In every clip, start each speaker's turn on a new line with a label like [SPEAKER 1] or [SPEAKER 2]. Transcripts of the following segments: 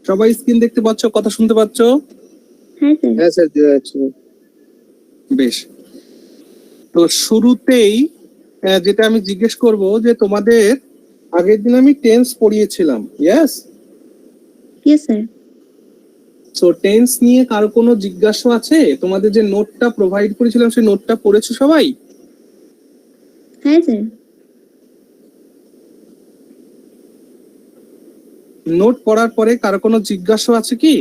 [SPEAKER 1] সবাই স্ক্রিন দেখতে পাচ্ছ, কথা শুনতে পাচ্ছ?
[SPEAKER 2] হ্যাঁ স্যার।
[SPEAKER 1] বেশ, তো শুরুতেই যেটা আমি জিজ্ঞেস করব যে তোমাদের আগের দিন আমি টেন্স পড়িয়েছিলাম, yes?
[SPEAKER 2] Yes sir.
[SPEAKER 1] So tense নিয়ে কারো কোনো জিজ্ঞাসা আছে? তোমাদের যে নোটটা প্রোভাইড করেছিলাম সেই নোটটা পড়েছো সবাই?
[SPEAKER 2] হ্যাঁ স্যার।
[SPEAKER 1] নোট পড়ার পরে কারো কোনো জিজ্ঞাসা আছে কি?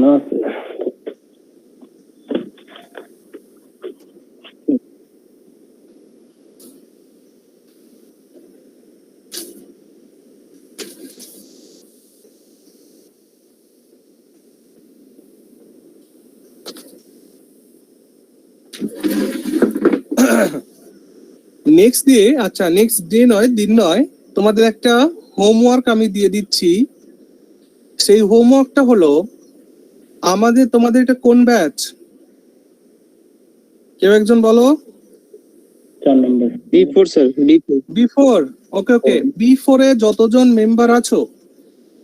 [SPEAKER 3] না
[SPEAKER 1] নেক্সট ডে নয়, দিন নয়, তোমাদের একটা হোমওয়ার্ক আমি দিয়ে দিচ্ছি। সেই হোমওয়ার্কটা হলো তোমাদের এটা কোন ব্যাচ? কেউ একজন বলো।
[SPEAKER 3] 4 নম্বর
[SPEAKER 4] B4 স্যার,
[SPEAKER 1] B4। ওকে B4 এ যতজন মেম্বার আছো,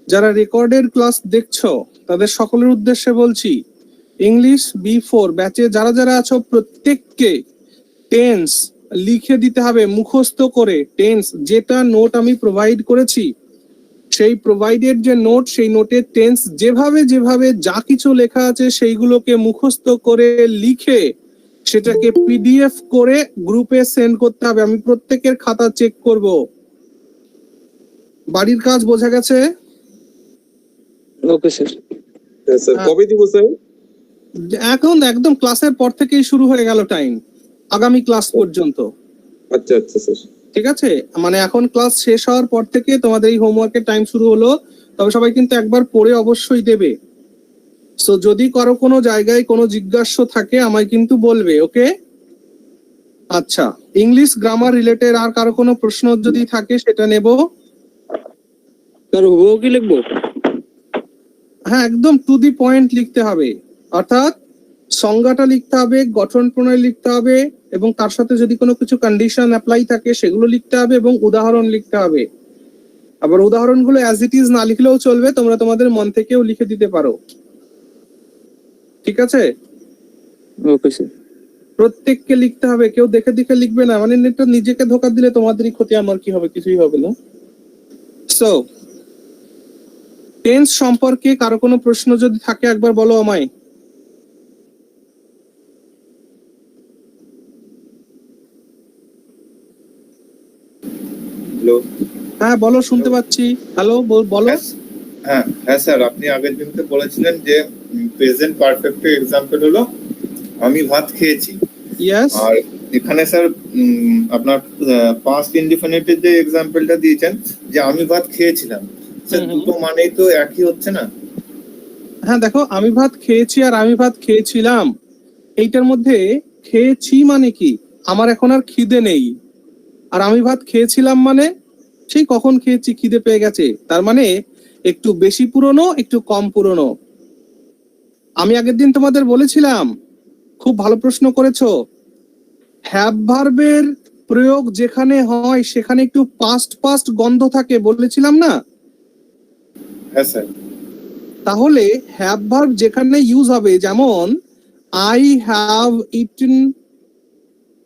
[SPEAKER 1] যারা রেকর্ডেড ক্লাস দেখছো, তাদের সকলের উদ্দেশ্যে বলছি, ইংলিশ B4 ব্যাচে যারা যারা আছো প্রত্যেককে টেন্স লিখে দিতে হবে মুখস্থ করে। টেন্স যেটা নোট আমি প্রোভাইড করেছি, সেই প্রোভাইডেড যে নোট, সেই নোটের টেন্স যেভাবে যেভাবে যা কিছু লেখা আছে সেইগুলোকে মুখস্থ করে লিখে সেটাকে PDF করে গ্রুপে সেন্ড করতে হবে। আমি প্রত্যেকের খাতা চেক করব। বাড়ির কাজ বোঝা গেছে?
[SPEAKER 4] Okay sir.
[SPEAKER 5] স্যার কবে দিব স্যার?
[SPEAKER 1] এখন একদম ক্লাসের পর থেকেই শুরু হয়ে গেল টাইম, আগামী ক্লাস পর্যন্ত।
[SPEAKER 5] আচ্ছা স্যার।
[SPEAKER 1] ঠিক আছে, মানে এখন ক্লাস শেষ হওয়ার পর থেকে তোমাদের এই হোমওয়ার্কের টাইম শুরু হলো। তবে সবাই কিন্তু একবার পড়ে অবশ্যই দেবে। সো যদি কারো কোনো জায়গায় কোনো জিজ্ঞাসা থাকে আমায় কিন্তু বলবে, ওকে? আচ্ছা, ইংলিশ গ্রামার রিলেটেড আর কারো কোনো প্রশ্ন যদি থাকে সেটা নেব।
[SPEAKER 4] স্যার হুবহু কি লিখবো?
[SPEAKER 1] হ্যাঁ, একদম টু দি পয়েন্ট লিখতে হবে। অর্থাৎ সংজ্ঞাটা লিখতে হবে, গঠন প্রণয় লিখতে হবে, এবং তার সাথে যদি কোনো কিছু কন্ডিশন অ্যাপ্লাই থাকে সেগুলো লিখতে হবে, এবং উদাহরণ লিখতে হবে। আবার উদাহরণগুলো অ্যাজ ইট ইজ না লিখলেও চলবে, তোমরা তোমাদের মন থেকেও লিখে দিতে পারো। ঠিক আছে?
[SPEAKER 4] Okay sir.
[SPEAKER 1] প্রত্যেককে লিখতে হবে, কেউ দেখে দেখে লিখবে না। মানে এটা নিজেকে ধোকা দিলে তোমাদেরই ক্ষতি, আমার কি হবে? কিছুই হবে না। সো টেন্স সম্পর্কে কারো কোনো প্রশ্ন যদি থাকে একবার বলো আমায়।
[SPEAKER 5] হ্যালো।
[SPEAKER 1] হ্যাঁ বলো, শুনতে পাচ্ছি। হ্যালো, বলো।
[SPEAKER 5] হ্যাঁ স্যার, আপনি আগের দিনকে বলেছিলেন যে প্রেজেন্ট পারফেক্ট এক্সাম্পল হলো আমি ভাত খেয়েছি।
[SPEAKER 1] ইয়েস।
[SPEAKER 5] আর এখানে স্যার আপনার পাস্ট ইনডিফিনিটের যে এক্সাম্পলটা দিয়েছেন যে আমি ভাত খেয়েছিলাম, স্যার দুটো মানেই তো একই হচ্ছে না?
[SPEAKER 1] হ্যাঁ দেখো, আমি ভাত খেয়েছি আর আমি ভাত খেয়েছিলাম, এইটার মধ্যে খেয়েছি মানে কি, আমার এখন আর খিদে নেই। আর আমি ভাত খেয়েছিলাম মানে সেই কখন খেয়েছি, খিদে পেয়ে গেছে। তার মানে একটু বেশি পুরনো, একটু কম পুরনো। আমি আগের দিন তোমাদের বলেছিলাম, খুব ভালো প্রশ্ন করেছো, হ্যাভ ভার্বের প্রয়োগ যেখানে হয় সেখানে একটু পাস্ট পাস্ট গন্ধ থাকে, বলেছিলাম না?
[SPEAKER 5] হ্যাঁ স্যার।
[SPEAKER 1] তাহলে হ্যাভ ভার্ব যেখানে ইউজ হবে, যেমন আই হ্যাভ ইটেন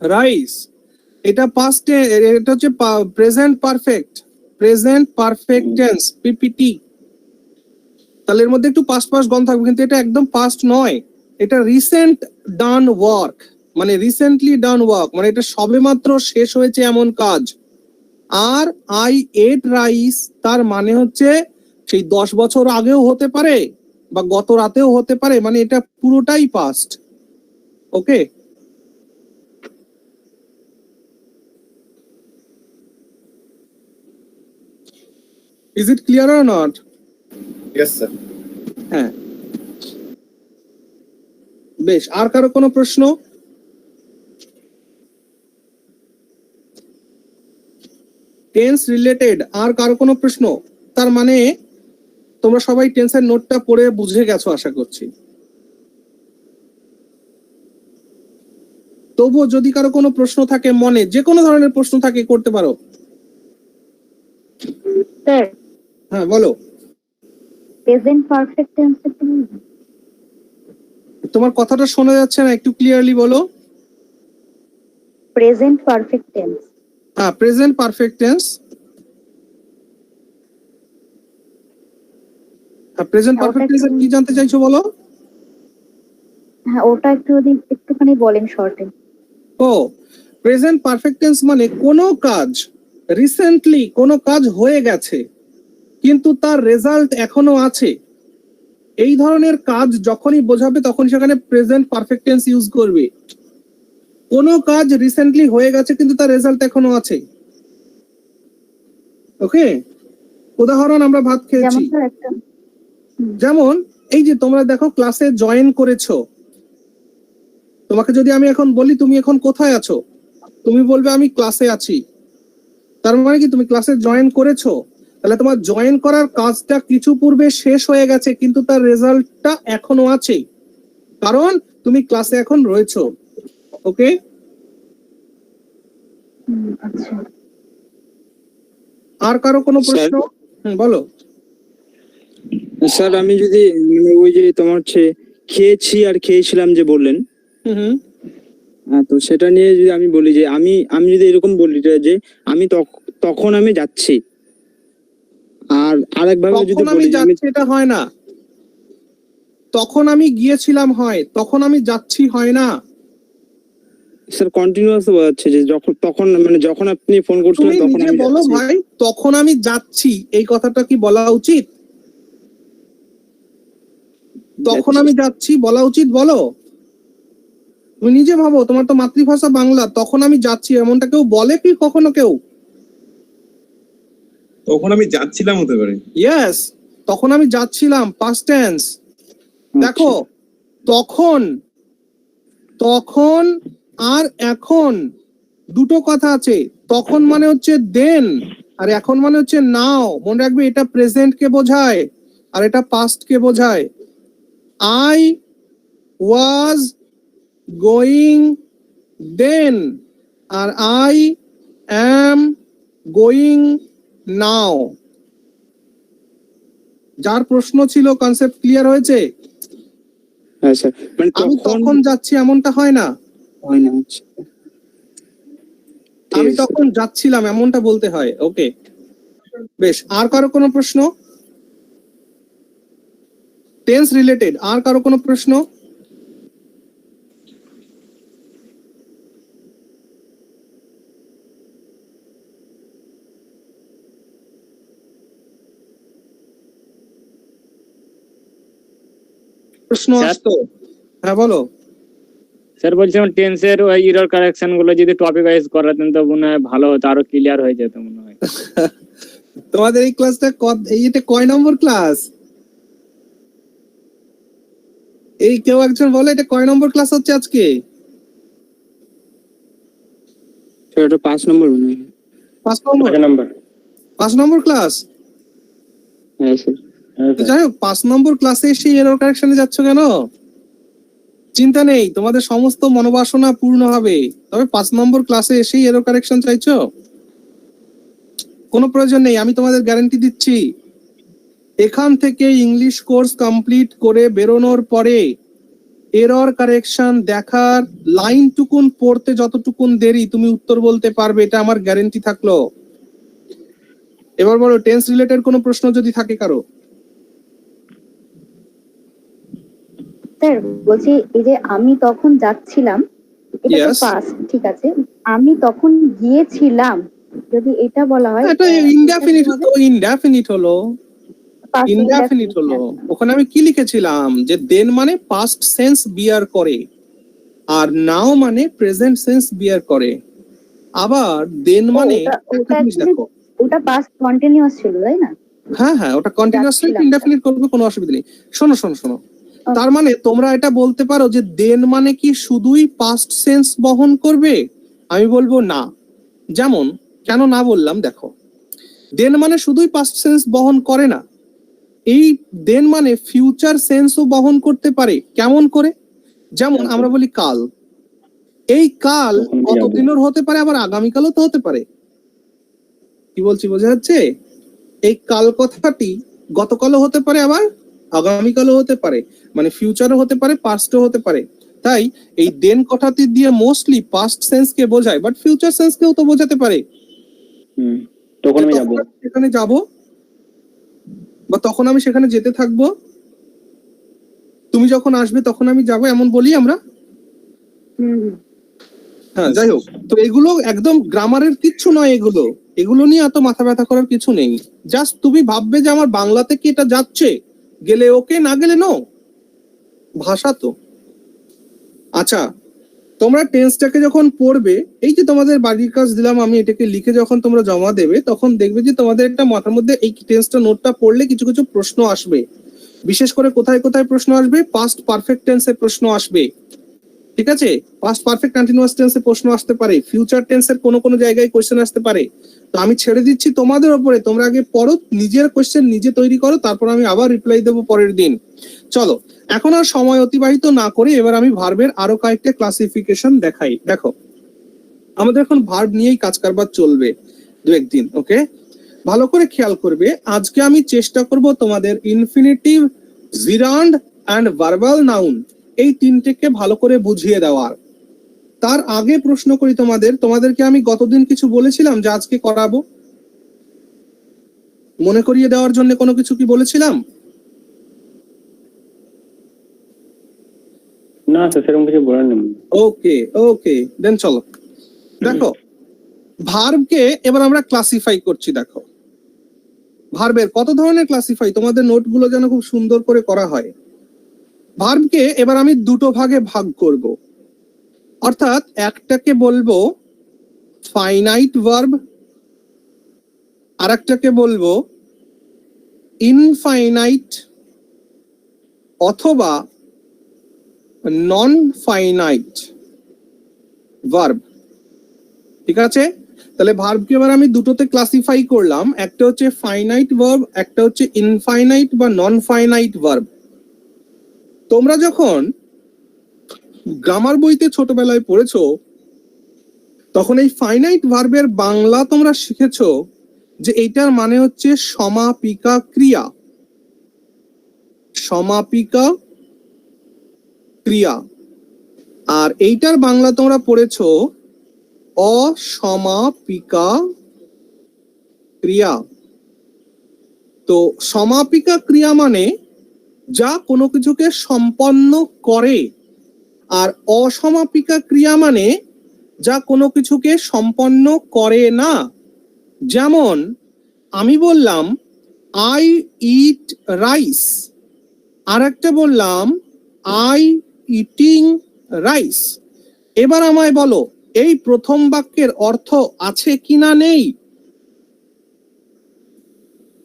[SPEAKER 1] রাইস, এটা পাস্টে, এটা হচ্ছে প্রেজেন্ট পারফেক্ট টেন্স, পিপিটি। তাহলে এর মধ্যে একটু পাস্ট পাস্ট গন্ধ থাকবে, কিন্তু এটা একদম পাস্ট নয়, এটা রিসেন্ট ডান ওয়ার্ক, মানে রিসেন্টলি ডান ওয়ার্ক, মানে এটা সবেমাত্র শেষ হয়েছে এমন কাজ। আর আই এট রাইস, তার মানে হচ্ছে সেই 10 বছর আগেও হতে পারে বা গত রাতেও হতে পারে, মানে এটা পুরোটাই past. Okay? Is it clear or not?
[SPEAKER 5] Yes sir.
[SPEAKER 1] হ্যাঁ, বেশ। আর কারো কোনো প্রশ্ন? টেন্স রিলেটেড আর কারো কোনো প্রশ্ন? তার মানে তোমরা সবাই টেন্সের নোটটা পড়ে বুঝে গেছো আশা করছি। তবুও যদি কারো কোনো প্রশ্ন থাকে মনে, যে কোনো ধরনের প্রশ্ন থাকে করতে পারো।
[SPEAKER 2] স্যার
[SPEAKER 1] হ্যাঁ বলো।
[SPEAKER 2] প্রেজেন্ট পারফেক্ট টেন্স একটু বলবেন?
[SPEAKER 1] তোমার কথাটা শোনা যাচ্ছে না, একটু ক্লিয়ারলি বলো।
[SPEAKER 2] Present perfect tense.
[SPEAKER 1] হ্যাঁ, প্রেজেন্ট পারফেক্ট টেন্স। হ্যাঁ, প্রেজেন্ট পারফেক্ট টেন্স কি জানতে চাইছো বলো?
[SPEAKER 2] হ্যাঁ, ওটা একটুখানি বলেন শর্টে।
[SPEAKER 1] ও, প্রেজেন্ট পারফেক্ট টেন্স মানে কোনো কাজ রিসেন্টলি কোনো কাজ হয়ে গেছে কিন্তু তার রেজাল্ট এখনো আছে, এই ধরনের কাজ যখনই বোঝাবে তখন সেখানে প্রেজেন্ট পারফেক্ট টেন্স ইউজ করবে। কোনো কাজ রিসেন্টলি হয়ে গেছে কিন্তু তার রেজাল্ট এখনো আছে। ওকে, উদাহরণ আমরা ভাত
[SPEAKER 2] যেমন
[SPEAKER 1] খেয়েছি।
[SPEAKER 2] স্যার একটা
[SPEAKER 1] যেমন এই যে তোমরা দেখো ক্লাসে জয়েন করেছো, তোমাকে যদি আমি এখন বলি তুমি এখন কোথায় আছো, তুমি বলবে আমি ক্লাসে আছি। তার মানে কি তুমি ক্লাসে জয়েন করেছো, তাহলে তোমার জয়েন করার কাজটা কিছু পূর্বে শেষ হয়ে গেছে কিন্তু তার রেজাল্টটা এখনো আছে, কারণ তুমি ক্লাসে এখন রয়েছো। ওকে,
[SPEAKER 2] আচ্ছা।
[SPEAKER 1] আর কারো কোনো প্রশ্ন? বলো।
[SPEAKER 4] স্যার আমি যদি ওই যে তোমার হচ্ছে খেয়েছি আর খেয়েছিলাম যে বললেন,
[SPEAKER 1] হুম,
[SPEAKER 4] তো সেটা নিয়ে যদি আমি বলি যে আমি যদি এরকম বলি যে আমি তখন আমি যাচ্ছি, আর আরেকভাবে যদি
[SPEAKER 1] তখন আমি
[SPEAKER 4] বলি যে আমি
[SPEAKER 1] যাচ্ছি এটা হয় না, তখন আমি গিয়েছিলাম হয়, তখন আমি যাচ্ছি হয় না।
[SPEAKER 4] স্যার কন্টিনিউয়াস বোঝাচ্ছে যে তখন মানে যখন আপনি ফোন করছিলেন
[SPEAKER 1] তুমি
[SPEAKER 4] তখন
[SPEAKER 1] নিজে
[SPEAKER 4] আমি
[SPEAKER 1] বলো
[SPEAKER 4] যাচ্ছি।
[SPEAKER 1] ভাই, তখন আমি যাচ্ছি এই কথাটা কি বলা উচিত? তখন আমি যাচ্ছি বলা উচিত? বলো, তুমি নিজে ভাবো, তোমার তো মাতৃভাষা বাংলা। তখন আমি যাচ্ছি এমনটা কেউ বলে কি কখনো কেউ?
[SPEAKER 6] তখন আমি যাচ্ছিলাম হতে পারে।
[SPEAKER 1] ইয়েস, তখন আমি যাচ্ছিলাম, পাস্ট টেন্স। দেখো, তখন তখন আর এখন দুটো কথা আছে। তখন মানে হচ্ছে দেন, আর এখন মানে হচ্ছে নাও। মনে রাখবে, এটা প্রেজেন্ট কে বোঝায় আর এটা পাস্ট কে বোঝায়। আই ওয়াজ গোয়িং দেন, আর আই অ্যাম গোয়িং নাও। যার প্রশ্ন ছিল কনসেপ্ট ক্লিয়ার হয়েছে?
[SPEAKER 4] হ্যাঁ স্যার, মানে
[SPEAKER 1] আমি তখন যাচ্ছি এমনটা হয় না,
[SPEAKER 4] হয় না। আচ্ছা,
[SPEAKER 1] আমি তখন যাচ্ছিলাম এমনটা বলতে হয়। ওকে, বেশ। আর কারো কোনো প্রশ্ন টেন্স রিলেটেড? আর কারো কোনো প্রশ্ন? প্রশ্ন আসতো? হ্যাঁ বলো।
[SPEAKER 3] স্যার বলছিলাম টেন্সের ওই এরর কারেকশন গুলো যদি টপিক ওয়াইজ করাতেন তো মনে হয় ভালো হতো, আরো ক্লিয়ার হয়ে যেত মনে হয়।
[SPEAKER 1] তোমাদের এই ক্লাসটা এইটা কয় নম্বর ক্লাস? এই কেউ একজন বলে এটা কয় নম্বর ক্লাস হচ্ছে আজকে?
[SPEAKER 4] স্যার এটা 5 নম্বর মনে হয়।
[SPEAKER 1] 5 নম্বর? 5 নম্বর ক্লাস?
[SPEAKER 4] হ্যাঁ স্যার।
[SPEAKER 1] তো যাই হোক, 5 নম্বর ক্লাসে এসে এরর কারেকশনে যাচ্ছ কেন? চিন্তা নেই, তোমাদের সমস্ত মনোবাসনা পূর্ণ হবে। তবে 5 নম্বর ক্লাসে এসেই এরর কারেকশন চাইছো? কোনো প্রয়োজন নেই, আমি তোমাদের গ্যারান্টি দিচ্ছি। এখান থেকে ইংলিশ কোর্স কমপ্লিট করে বেরোনোর পরে এরর কারেকশন দেখার লাইন টুকুন পড়তে যতটুকুন দেরি তুমি উত্তর বলতে পারবে, এটা আমার গ্যারান্টি থাকলো। এবার বলো, টেন্স রিলেটেড কোনো প্রশ্ন যদি থাকে কারো।
[SPEAKER 2] স্যার বলছি, এই যে আমি তখন যাচ্ছিলাম, এটা তো
[SPEAKER 1] Yes.
[SPEAKER 2] পাস্ট, ঠিক আছে। আমি তখন গিয়েছিলাম, যদি এটা বলা হয়
[SPEAKER 1] এটা ইনডেফিনিট হলো, ইনডেফিনিট হলো,
[SPEAKER 2] past
[SPEAKER 1] ইনডেফিনিট হলো। ওখানে আমি কি লিখেছিলাম যে দেন মানে পাস্ট সেন্স বিয়ার করে, আর নাও মানে প্রেজেন্ট সেন্স বিয়ার করে। আবার দেন মানে একটা জিনিস দেখো,
[SPEAKER 2] ওটা পাস্ট কন্টিনিউয়াস ছিল, তাই না?
[SPEAKER 1] হ্যাঁ হ্যাঁ, ওটা কন্টিনিউয়াস
[SPEAKER 2] যাচ্ছিলাম।
[SPEAKER 1] ইনডেফিনিট করবে, কোনো অসুবিধা নেই। শোনো শোনো শোনো, তার মানে তোমরা এটা বলতে পারো যে দেন মানে কি শুধুই পাস্ট সেন্স বহন করবে? আমি বলবো না। যেমন, কেন না বললাম দেখো, দেন মানে শুধুই পাস্ট সেন্স বহন করে না, এই দেন মানে ফিউচার সেন্সও বহন করতে পারে। কেমন করে? যেমন আমরা বলি কাল, এই কাল কতদিনের হতে পারে, আবার আগামীকালও তো হতে পারে। কি বলছি বোঝা যাচ্ছে? এই কাল কথাটি গতকালও হতে পারে, আবার আগামীকালও হতে পারে, মানে ফিউচারও হতে পারে, পাস্টও হতে পারে। তাই এই দেন কথাটি দিয়ে মোস্টলি পাস্ট সেন্স কে বোঝায়, বাট ফিউচার সেন্স কেও তো বোঝাতে পারে।
[SPEAKER 3] তখন আমি যাবো,
[SPEAKER 1] সেখানে যাব, বা তখন আমি সেখানে যেতে থাকবো, তুমি যখন আসবে তখন আমি যাব, এমন বলি আমরা। হ্যাঁ, যাই হোক, তো এগুলো একদম গ্রামারের কিচ্ছু নয়, এগুলো নিয়ে এত মাথা ব্যথা করার কিছু নেই। জাস্ট তুমি ভাববে যে আমার বাংলাতে কি এটা যাচ্ছে, গেলে ওকে, না গেলে নো, ভাষা তো। আচ্ছা, তোমরা টেন্সটাকে যখন পড়বে, এই যে তোমাদের বাড়ির কাজ দিলাম আমি, এটাকে লিখে যখন তোমরা জমা দেবে, তখন দেখবে যে তোমাদের একটা মাথার মধ্যে এই টেন্সটা নোটটা পড়লে কিছু কিছু প্রশ্ন আসবে। বিশেষ করে কোথায় কোথায় প্রশ্ন আসবে? পাস্ট পারফেক্ট টেন্সে প্রশ্ন আসবে, ঠিক আছে? পাস্ট পারফেক্ট কন্টিনিউয়াস টেন্সে প্রশ্ন আসতে পারে, ফিউচার টেন্সের কোনো কোনো জায়গায় কোশ্চেন আসতে পারে। তো আমি ছেড়ে দিচ্ছি তোমাদের উপরে, তোমরা আগে পড়ো, নিজের কোশ্চেন নিজে তৈরি করো, তারপর আমি আবার রিপ্লাই দেবো পরের দিন। চলো, এখন আর সময় অতিবাহিত না করে এবার আমি ভার্বের আরো কয়েকটা ক্লাসিফিকেশন দেখাই। দেখো, আমাদের এখন ভার্ব নিয়েই কাজ কারবার চলবে দু একদিন, ওকে? ভালো করে খেয়াল করবে, আজকে আমি চেষ্টা করব তোমাদের ইনফিনিটিভ, জিরান্ড অ্যান্ড ভার্বাল নাউন এই তিনটেকে ভালো করে বুঝিয়ে দেওয়ার। তার আগে প্রশ্ন করি তোমাদেরকে আমি গতদিন কিছু বলেছিলাম যে আজকে করাবো? মনে করিয়ে দেওয়ার জন্য কোনো কিছু কি বলেছিলাম?
[SPEAKER 3] না স্যার, সেরকম কিছু বলার নেই।
[SPEAKER 1] ওকে ওকে, দেন চলো। দেখো, ভার্বকে এবার আমরা ক্লাসিফাই করছি। দেখো, ভার্বের কত ধরনের ক্লাসিফাই, তোমাদের নোটগুলো যেন খুব সুন্দর করে করা হয়। ভার্বকে এবার আমি দুটো ভাগে ভাগ করব, অর্থাৎ একটাকে বলবো ফাইনাইট ভার্ব, আর একটাকে বলবো ইনফাইনাইট অথবা নন ফাইনাইট ভার্ব, ঠিক আছে? তাহলে ভার্বকে এবার আমি দুটোতে ক্লাসিফাই করলাম, একটা হচ্ছে ফাইনাইট ভার্ব, একটা হচ্ছে ইনফাইনাইট বা নন ফাইনাইট ভার্ব। তোমরা যখন গ্রামার বইতে ছোটবেলায় পড়েছো, তখন এই ফাইনাইট ভার্বের বাংলা তোমরা শিখেছো যে এইটার মানে হচ্ছে সমাপিকা ক্রিয়া, সমাপিকা ক্রিয়া। আর এইটার বাংলা তোমরা পড়েছো অসমাপিকা ক্রিয়া। তো সমাপিকা ক্রিয়া মানে যা কোনো কিছুকে সম্পন্ন করে, আর অসমাপিকা ক্রিয়া মানে যা কোনো কিছুকে সম্পন্ন করে না। যেমন আমি বললাম আই ইট রাইস, আর একটা বললাম আই ইটিং রাইস। এবার আমায় বলো, এই প্রথম বাক্যের অর্থ আছে কিনা নেই?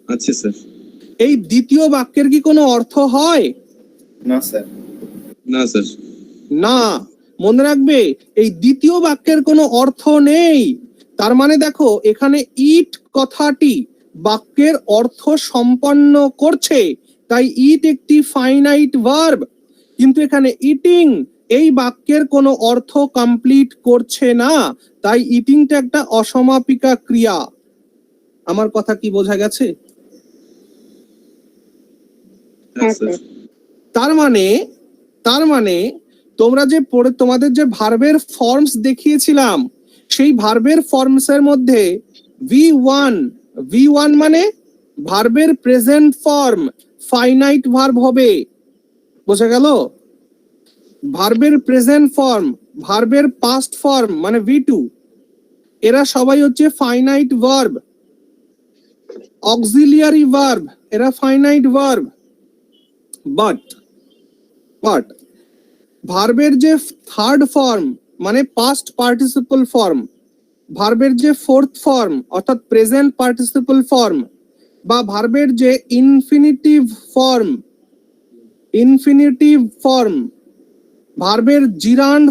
[SPEAKER 6] আছে স্যার।
[SPEAKER 1] এই দ্বিতীয় বাক্যের কি কোনো অর্থ হয়?
[SPEAKER 5] না স্যার।
[SPEAKER 6] না স্যার।
[SPEAKER 1] না, মনে রাখবে এই দ্বিতীয় বাক্যের কোনো অর্থ নেই। তার মানে দেখো, এখানে ইট কথাটি বাক্যের অর্থ সম্পন্ন করছে, তাই ইট একটি ফাইনাইট ভার্ব। কিন্তু এখানে ইটিং এই বাক্যের কোনো অর্থ কমপ্লিট করছে না, তাই ইটিংটা একটা অসমাপিকা ক্রিয়া। আমার কথা কি বোঝা গেছে?
[SPEAKER 6] হ্যাঁ স্যার।
[SPEAKER 1] তার মানে তোমরা যে পড়ে তোমাদের যে ভার্বের ফর্মস দেখিয়েছিলাম, সেই ভার্বের ফর্মস এর মধ্যে V1 মানে ভার্বের প্রেজেন্ট ফর্ম ফাইনাইট ভার্ব হবে, বোঝা গেল? ভার্বের প্রেজেন্ট ফর্ম, ভার্বের পাস্ট ফর্ম মানে V2, এরা সবাই হচ্ছে ফাইনাইট ভার্ব। অক্সিলিয়ারি ভার্ব এরা ফাইনাইট ভার্ব। বাট ভার্বের যে থার্ড ফর্ম মানে পাস্ট পার্টিসিপল ফর্ম, ভার্বের যে ফোর্থ ফর্ম অর্থাৎ প্রেজেন্ট পার্টিসিপল ফর্ম, বা ভার্বের যে ইনফিনিটিভ ফর্ম, ভার্বের জিরান্ড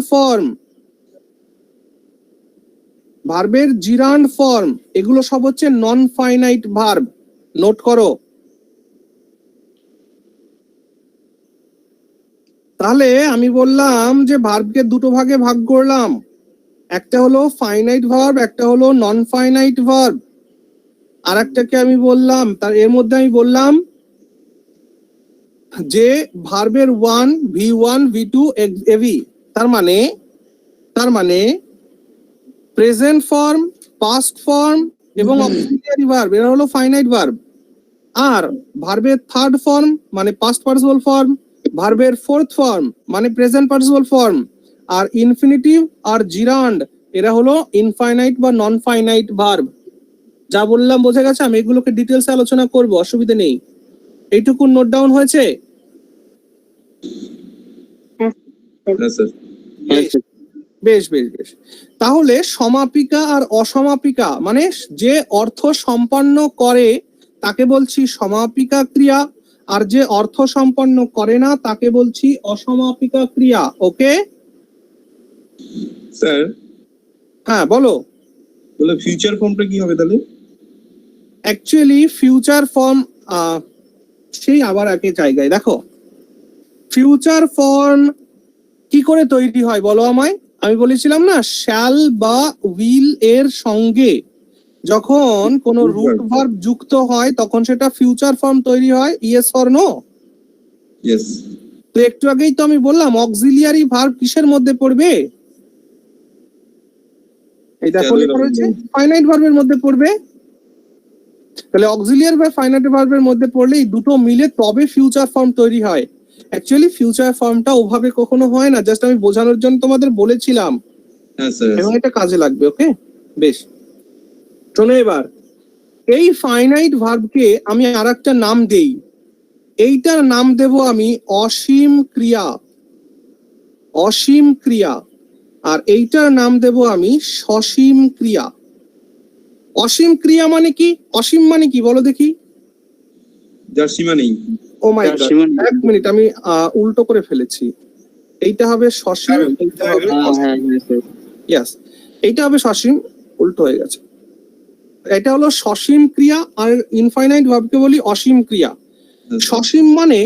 [SPEAKER 1] ফর্ম, এগুলো সব হচ্ছে নন ফাইনাইট ভার্ব। নোট করো। তাহলে আমি বললাম যে ভার্বকে দুটো ভাগে ভাগ করলাম, একটা হলো ফাইনাইট ভার্ব, একটা হলো নন ফাইনাইট ভার্ব। আর একটাকে আমি বললাম, তার এর মধ্যে আমি বললাম যে ভার্বের V1 V2 এভি, তার মানে প্রেজেন্ট ফর্ম, পাস্ট ফর্ম এবং অক্সিলিয়ারি ভার্ব, এরা হলো ফাইনাইট ভার্ব। আর ভার্বের থার্ড ফর্ম মানে পাস্ট পার্টিসিপল ফর্ম, ভার্বের ফোর্থ ফর্ম মানে প্রেজেন্ট পার্টিসিপল ফর্ম, আর ইনফিনিটিভ আর জিরান্ড এরা হলো ইনফাইনাইট বা নন ফাইনাইট ভার্ব। যা বললাম বোঝা গেছে? আমি এগুলোকে ডিটেলসে আলোচনা করব, অসুবিধা নেই। এইটুকু নোট ডাউন হয়েছে?
[SPEAKER 6] হ্যাঁ স্যার।
[SPEAKER 1] বেশ বেশ বেশ। তাহলে সমাপিকা আর অসমাপিকা মানে যে অর্থ সম্পন্ন করে তাকে বলছি সমাপিকা ক্রিয়া, আর যে অর্থ সম্পন্ন করে না তাকে বলছি অসমাপিকা ক্রিয়া। ওকে
[SPEAKER 6] স্যার
[SPEAKER 1] হ্যাঁ বলো।
[SPEAKER 6] বলে ফিউচার ফর্মটা কি হবে তাহলে?
[SPEAKER 1] অ্যাকচুয়ালি ফিউচার ফর্ম সেই আবার একই জায়গায় দেখো, ফিউচার ফর্ম কি করে তৈরি হয় বলো আমায়? আমি বলেছিলাম না, শ্যাল বা উইল এর সঙ্গে যখন কোনো রুট ভার্ব যুক্ত হয় তখন সেটা ফিউচার ফর্ম তৈরি হয়। Yes or no?
[SPEAKER 6] ইয়েস।
[SPEAKER 1] তো একটু আগেই তো আমি বললাম অক্সিলিয়ারি ভার্ব কিসের মধ্যে পড়বে? এই দেখো লেখা রয়েছে ফাইনাইট ভার্বের মধ্যে পড়বে। তাহলে অক্সিলিয়ারি বা ফাইনাইট ভার্বের মধ্যে পড়লে এই দুটো মিলে তবে ফিউচার ফর্ম তৈরি হয়। অ্যাকচুয়ালি ফিউচার ফর্মটা ওভাবে কখনো হয় না, জাস্ট আমি বোঝানোর জন্য তোমাদের বলেছিলাম
[SPEAKER 6] হ্যাঁ স্যার।
[SPEAKER 1] এবং এটা কাজে লাগবে। ওকে বেশ, শোনো এবার এই ফাইনাইট ভার্বকে আমি আরেকটা নাম দেই। এইটার নাম দেব আমি অসীম ক্রিয়া, অসীম ক্রিয়া। আর এইটার নাম দেব আমি সসীম ক্রিয়া। অসীম ক্রিয়া মানে কি? অসীম মানে কি বলো দেখি?
[SPEAKER 6] যার সীমা নেই।
[SPEAKER 1] ও মাই গড, এক মিনিট, আমি উল্টো করে ফেলেছি। এইটা হবে সসীম, এইটা হবে ইয়েস, এইটা হবে সসীম, উল্টো হয়ে গেছে। এটা হলো সসীম ক্রিয়া, আর ইনফাইনাইট ভার্বকে বলি অসীম ক্রিয়া। সসীম মানে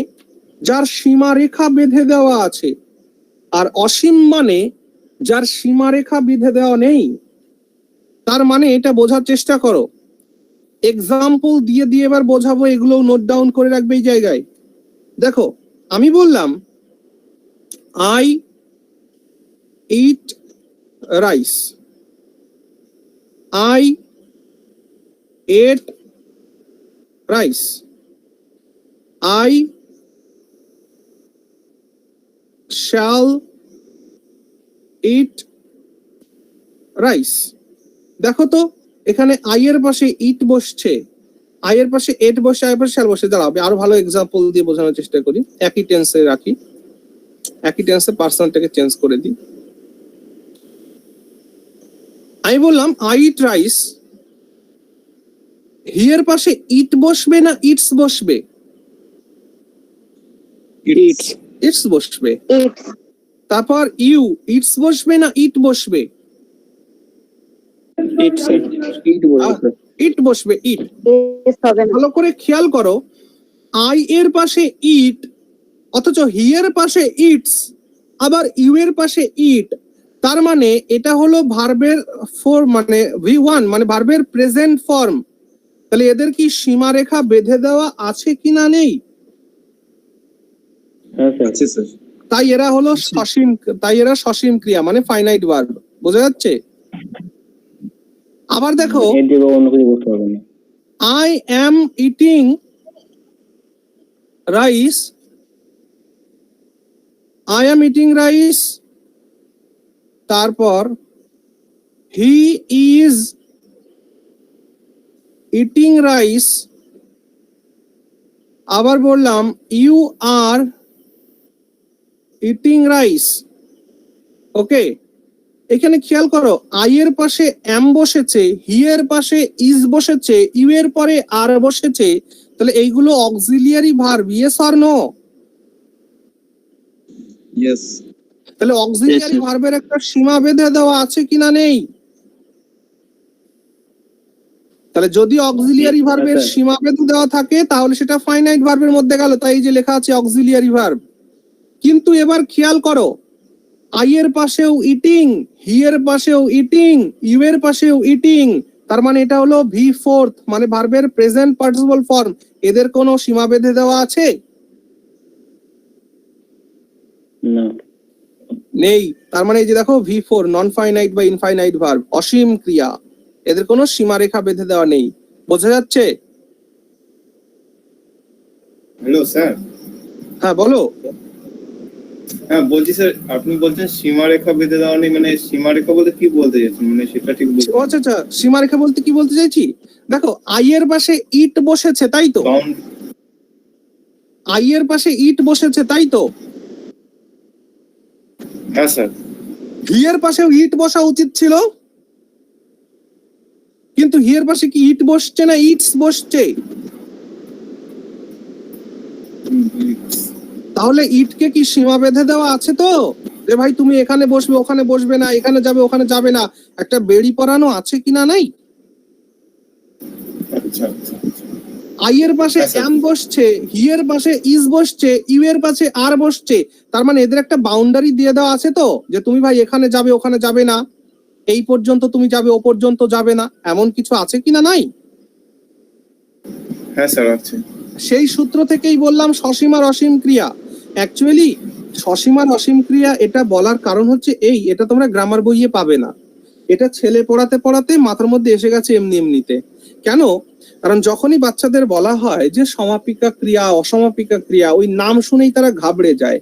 [SPEAKER 1] যার সীমারেখা বেঁধে দেওয়া আছে, আর অসীম মানে যার সীমারেখা বেঁধে দেওয়া নেই। তার মানে এটা বোঝার চেষ্টা করো, এক্সাম্পল দিয়ে দিয়ে এবার বোঝাবো, এগুলো নোট ডাউন করে রাখবে এই জায়গায়। দেখো আমি বললাম I eat rice, I ate rice, I shall eat rice. দেখো তো এখানে আই এর পাশে ইট বসছে, আই এর পাশে এট বসে, আই এর পাশে শ্যাল বসে। দাঁড়াবে আরো ভালো এক্সাম্পল দিয়ে বোঝানোর চেষ্টা করি। একই টেন্সে রাখি, একই টেন্সে পার্সনটাকে চেঞ্জ করে দিই। আমি বললাম আই ইট রাইস, হি এর পাশে ইট বসবে না ইটস বসবে?
[SPEAKER 6] ইটস।
[SPEAKER 1] ইটস বসবে।
[SPEAKER 2] ইটস
[SPEAKER 1] তারপর ইউ, ইটস বসবে না ইট বসবে? ইট বসবে, ইট।
[SPEAKER 2] ইটস হবে না।
[SPEAKER 1] ভালো করে খেয়াল করো, আই এর পাশে ইট, অথচ হি এর পাশে ইটস, আবার ইউ এর পাশে ইট। তার মানে এটা হলো ভার্বের মানে V1 মানে ভার্বের প্রেজেন্ট ফর্ম। তাহলে এদের কি সীমারেখা বেঁধে দেওয়া আছে কিনা? নেই।
[SPEAKER 6] আছে স্যার।
[SPEAKER 1] তাই এরা হলো সসীম, তাই এরা সসীম ক্রিয়া মানে ফাইনাইট ভার্ব। বোঝা যাচ্ছে? আবার দেখো I am eating rice, I am eating rice, তারপর হি ইজ ইটিং রাইস, আবার বললাম ইউ আর ইটিং রাইস। ওকে, এখানে খেয়াল করো আই এর পাশে এম বসেছে, হি এর পাশে ইজ বসেছে, ইউ এর পরে আর বসেছে। তাহলে এইগুলো auxiliary verb. Yes or no?
[SPEAKER 6] Yes.
[SPEAKER 1] তাহলে অক্সিলিয়ারি ভার্বের একটা সীমা বেঁধে দেওয়া আছে কিনা? নেই। তাহলে যদি অক্সিলিয়ারি ভার্বের সীমা বেঁধে দেওয়া থাকে তাহলে সেটা ফাইনাইট ভার্বের মধ্যে গেল, তাই এই যে লেখা আছে অক্সিলিয়ারি ভার্ব। কিন্তু এবার খেয়াল করো, আই এর পাশেও ইটিং, হি এর পাশেও ইটিং, ইউ এর পাশেও ইটিং, তার মানে এটা হলো V4, মানে ভার্বের প্রেজেন্ট পার্টিসিপল ফর্ম। এদের কোনো সীমা বেঁধে দেওয়া আছে?
[SPEAKER 3] না।
[SPEAKER 1] নেই। তার মানে এই যে দেখো V4 নন ফাইনাইট বা ইনফাইনাইট ভার্ব, অসীম ক্রিয়া, এদের কোনো সীমারেখা বেঁধে দেওয়া নেই। বোঝা যাচ্ছে?
[SPEAKER 5] Hello sir.
[SPEAKER 1] হ্যাঁ বলো।
[SPEAKER 5] হ্যাঁ বলছি স্যার, আপনি বলছেন সীমারেখা বেঁধে দেওয়া নেই, মানে সীমারেখা বলতে কি বলতে চাইছেন, মানে সেটা ঠিক
[SPEAKER 1] ও আচ্ছা আচ্ছা, সীমারেখা বলতে কি বলতে চাইছি, দেখো আই এর পাশে ইট বসেছে তাই তো,
[SPEAKER 5] বাউন্ড।
[SPEAKER 1] আই এর পাশে ইট বসেছে তাই তো,
[SPEAKER 5] হ্যাঁ স্যার।
[SPEAKER 1] হি এর পাশেও ইট বসা উচিত ছিল, কিন্তু হি এর পাশে কি ইট বসছে না ইটস বসছে? তাহলে ইটকে কি সীমা বেঁধে দেওয়া আছে তো, যে ভাই তুমি এখানে বসবে ওখানে বসবে না, এখানে যাবে ওখানে যাবে না, একটা বেড়ি পরানো আছে কিনা? নাই।
[SPEAKER 5] আচ্ছা আচ্ছা।
[SPEAKER 1] আই এর পাশে
[SPEAKER 5] হ্যাঁ, স্যার।
[SPEAKER 1] এম বসছে, হি এর পাশে ইজ বসছে, ইউ এর পাশে আর বসছে, তার মানে এদের একটা বাউন্ডারি দিয়ে দেওয়া আছে তো, যে তুমি ভাই এখানে যাবে ওখানে যাবে না, এই পর্যন্ত তুমি যাবে ও পর্যন্ত যাবে না, এমন কিছু আছে কিনা? নাই।
[SPEAKER 5] হ্যাঁ স্যার আছে।
[SPEAKER 1] সেই সূত্র থেকেই বললাম সসীমার অসীম ক্রিয়া। অ্যাকচুয়ালি সসীমার অসীম ক্রিয়া এটা বলার কারণ হচ্ছে এই, এটা তোমরা গ্রামার বইয়ে পাবে না, এটা ছেলে পড়াতে পড়াতে মাথার মধ্যে এসে গেছে এমনি এমনিতে। কেন? কারণ যখনই বাচ্চাদের বলা হয় যে সমাপিকা ক্রিয়া অসমাপিকা ক্রিয়া, ওই নাম শুনেই তারা ঘাবড়ে যায়,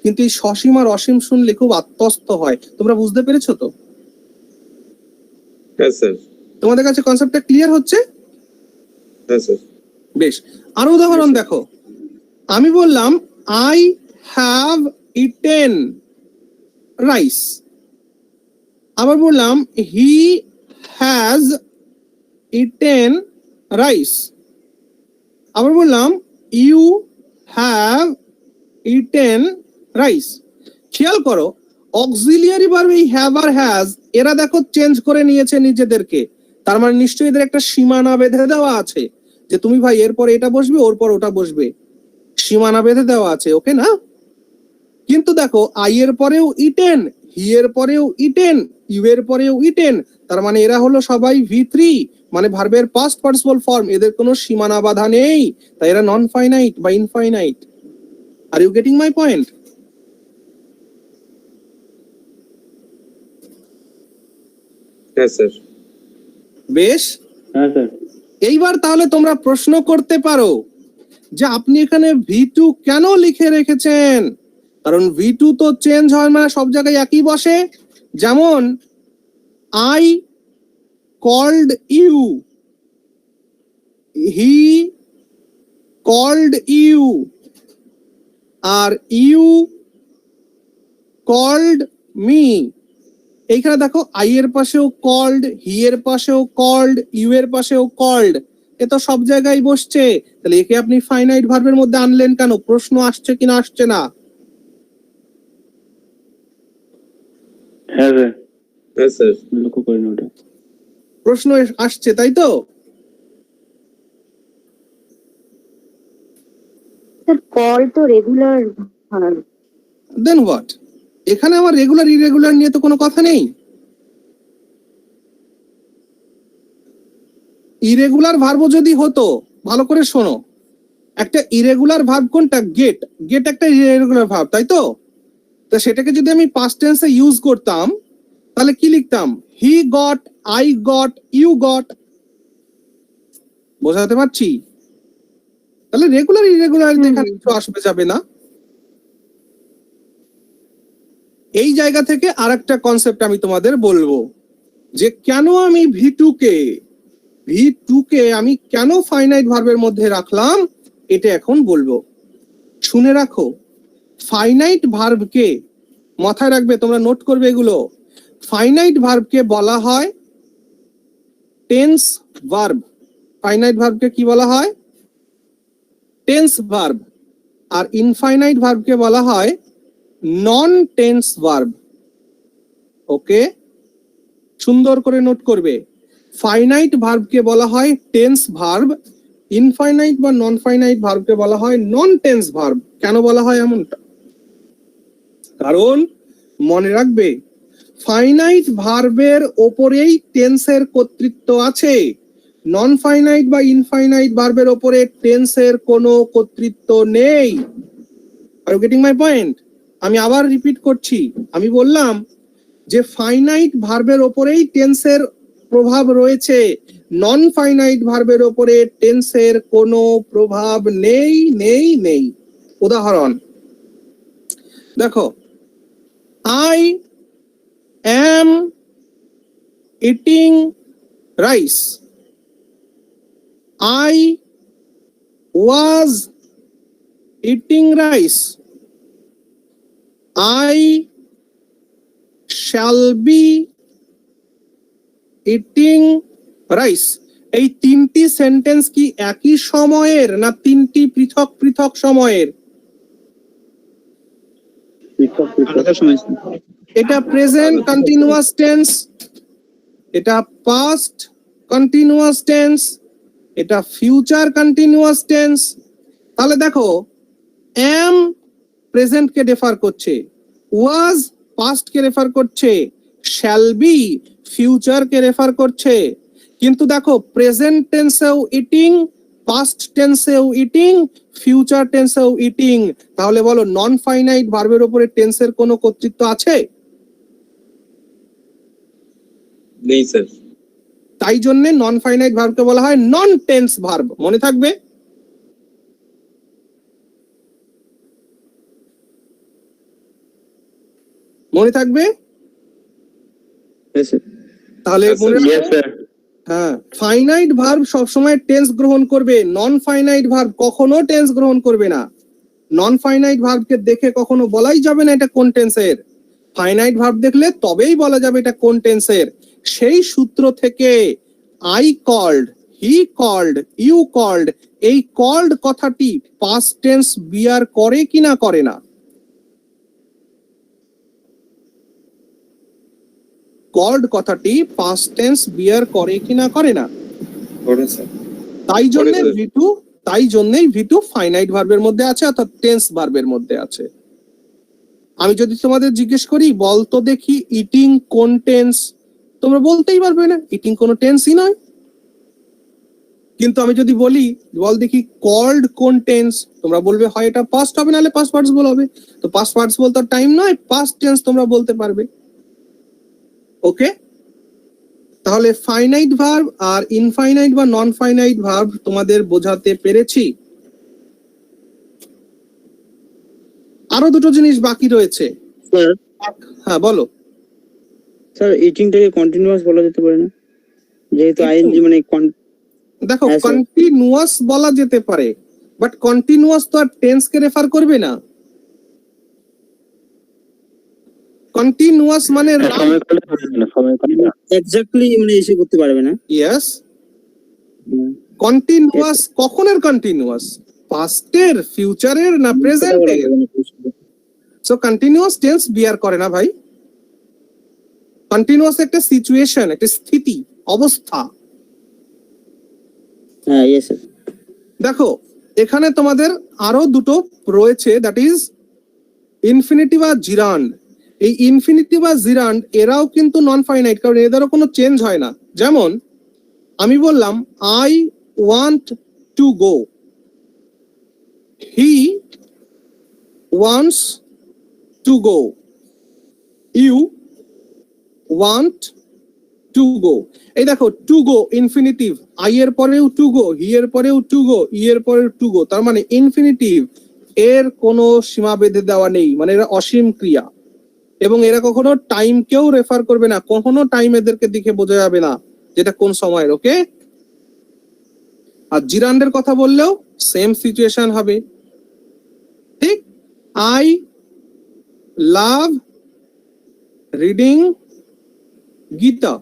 [SPEAKER 1] কিন্তু এই সসীমার অসীম শুনলে খুব আত্মস্থ হয়। তোমরা বুঝতে পেরেছো তো?
[SPEAKER 6] হ্যাঁ স্যার।
[SPEAKER 1] তোমাদের কাছে কনসেপ্টটা ক্লিয়ার হচ্ছে?
[SPEAKER 6] হ্যাঁ স্যার।
[SPEAKER 1] বেশ, আরো উদাহরণ দেখো। আমি বললাম আই হ্যাভ ইটেন রাইস, আবার বললাম হি হ্যাজ ইটেন রাইস, আবার বললাম ইউ হ্যাভ ইটেন রাইস। খেয়াল করো, অক্সিলিয়ারি ভার্ব এই হ্যাভ আর হ্যাজ এরা দেখো চেঞ্জ করে নিয়েছে নিজেদেরকে, তার মানে নিশ্চয়ই এদের একটা সীমানা বেঁধে দেওয়া আছে, যে তুমি ভাই এরপর এটা বসবে ওর পর ওটা বসবে, সীমানা বেঁধে দেওয়া আছে, ওকে না? কিন্তু দেখো আই এর পরেও ইটেন, হি এর পরেও ইটেন, ইউ এর পরেও ইটেন, তার মানে এরা হলো সবাই V3, মানে ভার্বের পাস্ট পার্টিসিপল ফর্ম, এদের কোনো সীমানা বাধা নেই, তাই এরা নন ফাইনাইট বা infinite. Are you getting my point?
[SPEAKER 6] হ্যাঁ স্যার।
[SPEAKER 1] বেশ,
[SPEAKER 3] হ্যাঁ স্যার।
[SPEAKER 1] এইবার তাহলে তোমরা প্রশ্ন করতে পারো যে আপনি এখানে V2 কেন লিখে রেখেছেন? কারণ V2 তো চেঞ্জ হয় না, সব জায়গায় একই বসে। যেমন I called you, he called you, আর ইউ কল্ড মি। এইখানে দেখো আই এর পাশেও কল্ড, হি এর পাশেও কল্ড, ইউ এর পাশেও কল্ড, এ তো সব জায়গায় বসছে, তাহলে একে আপনি ফাইনাইট ভার্বের মধ্যে আনলেন কেন? প্রশ্ন আসছে কিনা আসছে না?
[SPEAKER 3] হ্যাঁ স্যার।
[SPEAKER 6] হ্যাঁ স্যার।
[SPEAKER 3] লক্ষ্য করিনি ওটা।
[SPEAKER 1] প্রশ্ন আসছে তাই তো?
[SPEAKER 2] স্যার কল তো রেগুলার ভার্ব।
[SPEAKER 1] Then what? এখানে আমার রেগুলার ইরেগুলার নিয়ে তো কোনো কথা নেই। ইরেগুলার ভার্ব যদি হতো, ভালো করে শোনো, একটা ইরেগুলার ভার্ব কোনটা? গেট। গেট একটা ইরেগুলার ভার্ব তাই তো? তো সেটাকে যদি আমি পাস্ট টেন্সে ইউজ করতাম তাহলে কি লিখতাম? He got, I got, you got. বোঝাতে পারছি? তাহলে রেগুলার ইরেগুলার এখানে কিছু আসবে যাবে না। এই জায়গা থেকে আরেকটা কনসেপ্ট আমি তোমাদের বলবো, যে কেন আমি V2 কে আমি কেন ফাইনাইট ভার্বের মধ্যে রাখলাম, এটা এখন বলবো। শুনে রাখো, ফাইনাইট ভার্বকে মাথায় রাখবে, তোমরা নোট করবে এগুলো। ফাইনাইট ভার্বকে বলা হয় টেন্স ভার্ব। ফাইনাইট ভার্বকে কি বলা হয়? Tense verb. আর ইনফাইনাইট ভার্বকে বলা হয় নন টেন্স ভার্ব। ওকে, সুন্দর করে নোট করবে। ফাইনাইট ভার্বকে বলা হয় টেন্স ভার্ব, ইনফাইনাইট বা নন ফাইনাইট ভার্বকে বলা হয় নন টেন্স ভার্ব। কেন বলা হয় এমনটা? কারণ মনে রাখবে ফাইনাইট ভার্বের ওপরেই টেন্সের কর্তৃত্ব আছে, নন ফাইনাইট বা ইনফাইনাইট ভার্বের ওপরে টেন্সের কোনো কর্তৃত্ব নেই। Are you getting my point? আমি আবার রিপিট করছি, আমি বললাম যে ফাইনাইট ভার্বের ওপরেই টেন্সের প্রভাব রয়েছে, নন ফাইনাইট ভার্বের ওপরে টেন্সের কোনো প্রভাব নেই নেই নেই। উদাহরণ দেখো, I am eating rice, I was eating rice, I shall be eating rice। এই তিনটি সেন্টেন্স কি একই সময়ের না তিনটি পৃথক পৃথক সময়ের?
[SPEAKER 4] আলাদা সময়।
[SPEAKER 1] এটা প্রেজেন্ট কন্টিনিউয়াস টেন্স, এটা পাস্ট কন্টিনিউয়াস টেন্স, এটা ফিউচার কন্টিনিউয়াস টেন্স। তাহলে দেখো, এম প্রেজেন্ট কে রেফার করছে, ওয়াজ পাস্ট কে রেফার করছে, শ্যাল বি ফিউচার কে রেফার করছে। কিন্তু দেখো প্রেজেন্ট টেন্সেও ইটিং, পাস্ট টেন্সেও ইটিং, ফিউচার টেন্সেও ইটিং। তাহলে বলো নন ফাইনাইট ভার্বের উপরে টেন্সের কোনো কর্তৃত্ব আছে?
[SPEAKER 6] নেই স্যার।
[SPEAKER 1] তাই জন্য নন ফাইনাইট ভার্বকে বলা হয় নন টেন্স ভার্ব। মনে থাকবে? মনে থাকবে?
[SPEAKER 4] Yes, sir.
[SPEAKER 1] তাহলে
[SPEAKER 6] Yes, sir.
[SPEAKER 1] মনে
[SPEAKER 3] Yes, sir.
[SPEAKER 1] হ্যাঁ, ফাইনাইট ভার্ব সবসময় টেন্স গ্রহণ করবে, নন ফাইনাইট ভার্ব কখনো টেন্স গ্রহণ করবে না। নন ফাইনাইট ভার্বকে দেখে কখনো বলাই যাবে না এটা কোন টেন্সের। ফাইনাইট ভার্ব দেখলে তবেই বলা যাবে এটা কোন টেন্সের। সেই সূত্র থেকে I called, he called, you called, এই কল্ড কথাটি পাস্ট টেন্স বিয়ার করে কিনা করে না? কল্ড কথাটি পাস্ট টেন্স বিয়ার করে কিনা করে না?
[SPEAKER 5] করে স্যার।
[SPEAKER 1] তাই জন্য
[SPEAKER 6] করে, স্যার।
[SPEAKER 1] ভি2, তাই জন্যই ভি2 ফাইনাইট ভার্বের মধ্যে আছে, অর্থাৎ টেন্স ভার্বের মধ্যে আছে। আমি যদি তোমাদের জিজ্ঞেস করি বলতো দেখি ইটিং কোন টেন্স, তোমরা বলতেই পারবে না, ইটিং কোনো টেন্সই নয়। কিন্তু আমি যদি বলি বল দেখি কল্ড কোন টেন্স, তোমরা বলবে হয় এটা পাস্ট হবে নাহলে পাস্ট পার্টিসিপল হবে। তো পাস্ট পার্টিসিপল তো টাইম নয়, পাস্ট টেন্স তোমরা বলতে পারবে। ওকে, তাহলে ফাইনাইট ভার্ব আর ইনফাইনাইট বা নন ফাইনাইট ভার্ব তোমাদের বোঝাতে পেরেছি। আরো দুটো জিনিস বাকি রয়েছে।
[SPEAKER 4] স্যার,
[SPEAKER 1] হ্যাঁ বলো।
[SPEAKER 4] স্যার ইটিংটাকে কন্টিনিউয়াস বলা যেতে পারে না? যেহেতু আইএনজি মানে
[SPEAKER 1] দেখো
[SPEAKER 4] হ্যাঁ, স্যার।
[SPEAKER 1] কন্টিনিউয়াস বলা যেতে পারে, বাট কন্টিনিউয়াস তো আর টেন্স কে রেফার করবে না। কন্টিনিউয়াস মানে
[SPEAKER 4] এক্স্যাক্টলি মানে এসে করতে পারবে না।
[SPEAKER 1] ইয়েস, কন্টিনিউয়াস কখনের কন্টিনিউয়াস, পাস্টের, ফিউচারের না প্রেজেন্টের? সো কন্টিনিউয়াস টেন্স বিয়ার করে না ভাই। কন্টিনিউয়াস একটা সিচুয়েশন, একটা স্থিতি, অবস্থা।
[SPEAKER 4] হ্যাঁ, ইয়েস স্যার।
[SPEAKER 1] দেখো এখানে তোমাদের আরো দুটো রয়েছে, দ্যাট ইজ ইনফিনিটিভ আর জিরান্ড। এই ইনফিনিটিভ আর জিরান্ড এরাও কিন্তু নন ফাইনাইট, কারণ এদেরও কোনো চেঞ্জ হয় না। যেমন আমি বললাম I want to go, he wants to go, you want to go. এই দেখো টু গো ইনফিনিটিভ, আই এর পরেও টু গো, হি এর পরেও টু গো, ই এর পরেও টু গো। তার মানে ইনফিনিটিভ এর কোনো সীমা বেঁধে দেওয়া নেই, মানে এরা অসীম ক্রিয়া, এবং এরা কখনো টাইম কেও রেফার করবে না, কখনো টাইম এদেরকে দেখে বোঝা যাবে না যেটা কোন সময়ের। ওকে, আর জিরান্ডের কথা বললেও সেম সিচুয়েশন হবে। ঠিক, আই লাভ রিডিং গীতা,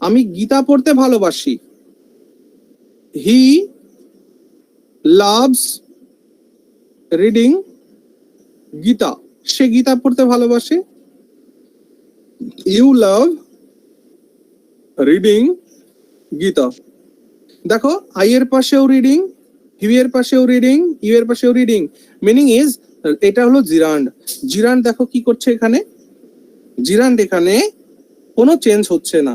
[SPEAKER 1] আমি গীতা পড়তে ভালোবাসি। হি লাভস রিডিং গীতা, সে গীতা পড়তে ভালোবাসে। You love reading Gita. দেখো আই এর পাশেও রিডিং, হি এর পাশেও রিডিং, ইউ এর পাশেও রিডিং। মিনিং ইজ এটা হলো জিরান্ড। জিরান্ড দেখো কি করছে এখানে, জিরান্ড এখানে কোনো চেঞ্জ হচ্ছে না,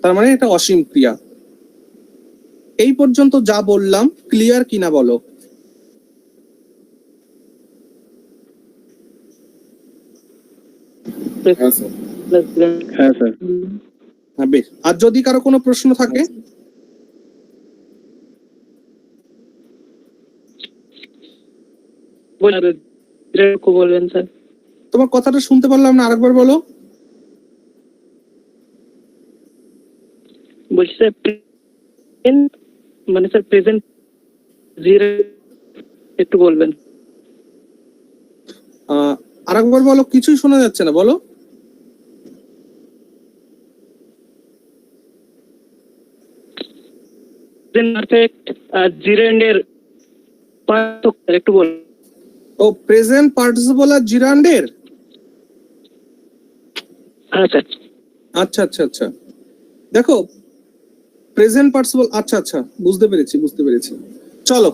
[SPEAKER 1] তার মানে এটা অসীম ক্রিয়া। এই পর্যন্ত যা বললাম ক্লিয়ার কিনা বলো?
[SPEAKER 5] হ্যাঁ স্যার।
[SPEAKER 4] হ্যাঁ স্যার।
[SPEAKER 1] হ্যাঁ বেশ। আর যদি কারো কোনো প্রশ্ন থাকে
[SPEAKER 7] বলবেন স্যার।
[SPEAKER 1] তোমার কথাটা শুনতে পারলাম না, আরেকবার বলো।
[SPEAKER 7] বলছি স্যার মানে স্যার প্রেজেন্ট জিরো একটু বলবেন।
[SPEAKER 1] আরেকবার বলো, কিছুই শোনা যাচ্ছে না, বলো।
[SPEAKER 7] পারফেক্ট আর জিরেন্ডের পার্থক্য একটু বলুন।
[SPEAKER 1] ও প্রেজেন্ট পার্টিসিপল আর জিরান্ডের।
[SPEAKER 7] হ্যাঁ স্যার।
[SPEAKER 1] আচ্ছা আচ্ছা আচ্ছা, দেখো প্রেজেন্ট পার্টিসিপল, আচ্ছা আচ্ছা বুঝতে পেরেছি বুঝতে পেরেছি। চলো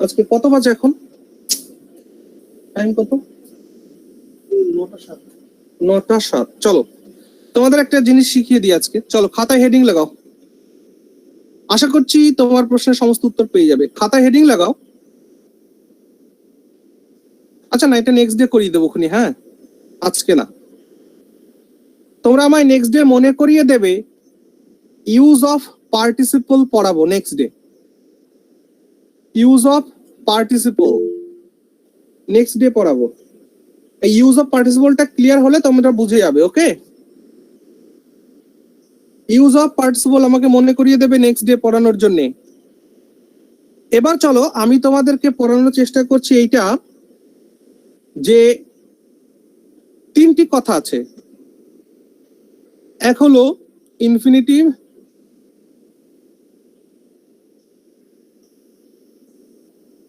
[SPEAKER 1] আজকে কত বাজে এখন, টাইম কত? 9:07। চলো তোমাদের একটা জিনিস শিখিয়ে দিই আজকে। চলো খাতায় হেডিং লাগাও, আশা করছি তোমার প্রশ্নের সমস্ত উত্তর পেয়ে যাবে। খাতায় হেডিং লাগাও। আচ্ছা না, এটা নেক্সট ডে করিয়ে দেবো খুনি, হ্যাঁ আজকে না। তোমরা আমায় নেক্সট ডে মনে করিয়ে দেবে, ইউজ অফ পার্টিসিপল পড়াবো next day. Use of participle next day পড়াবো। এই ইউজ অফ পার্টিসিপলটা ক্লিয়ার হলে তোমরা বুঝে যাবে। ওকে, ইউজ অফ পার্টিসিপল আমাকে মনে করিয়ে দেবে নেক্সট ডে পড়ানোর জন্য। এবার চলো আমি তোমাদেরকে পড়ানোর চেষ্টা করছি এইটা, যে তিনটি কথা আছে। এক হলো ইনফিনিটিভ,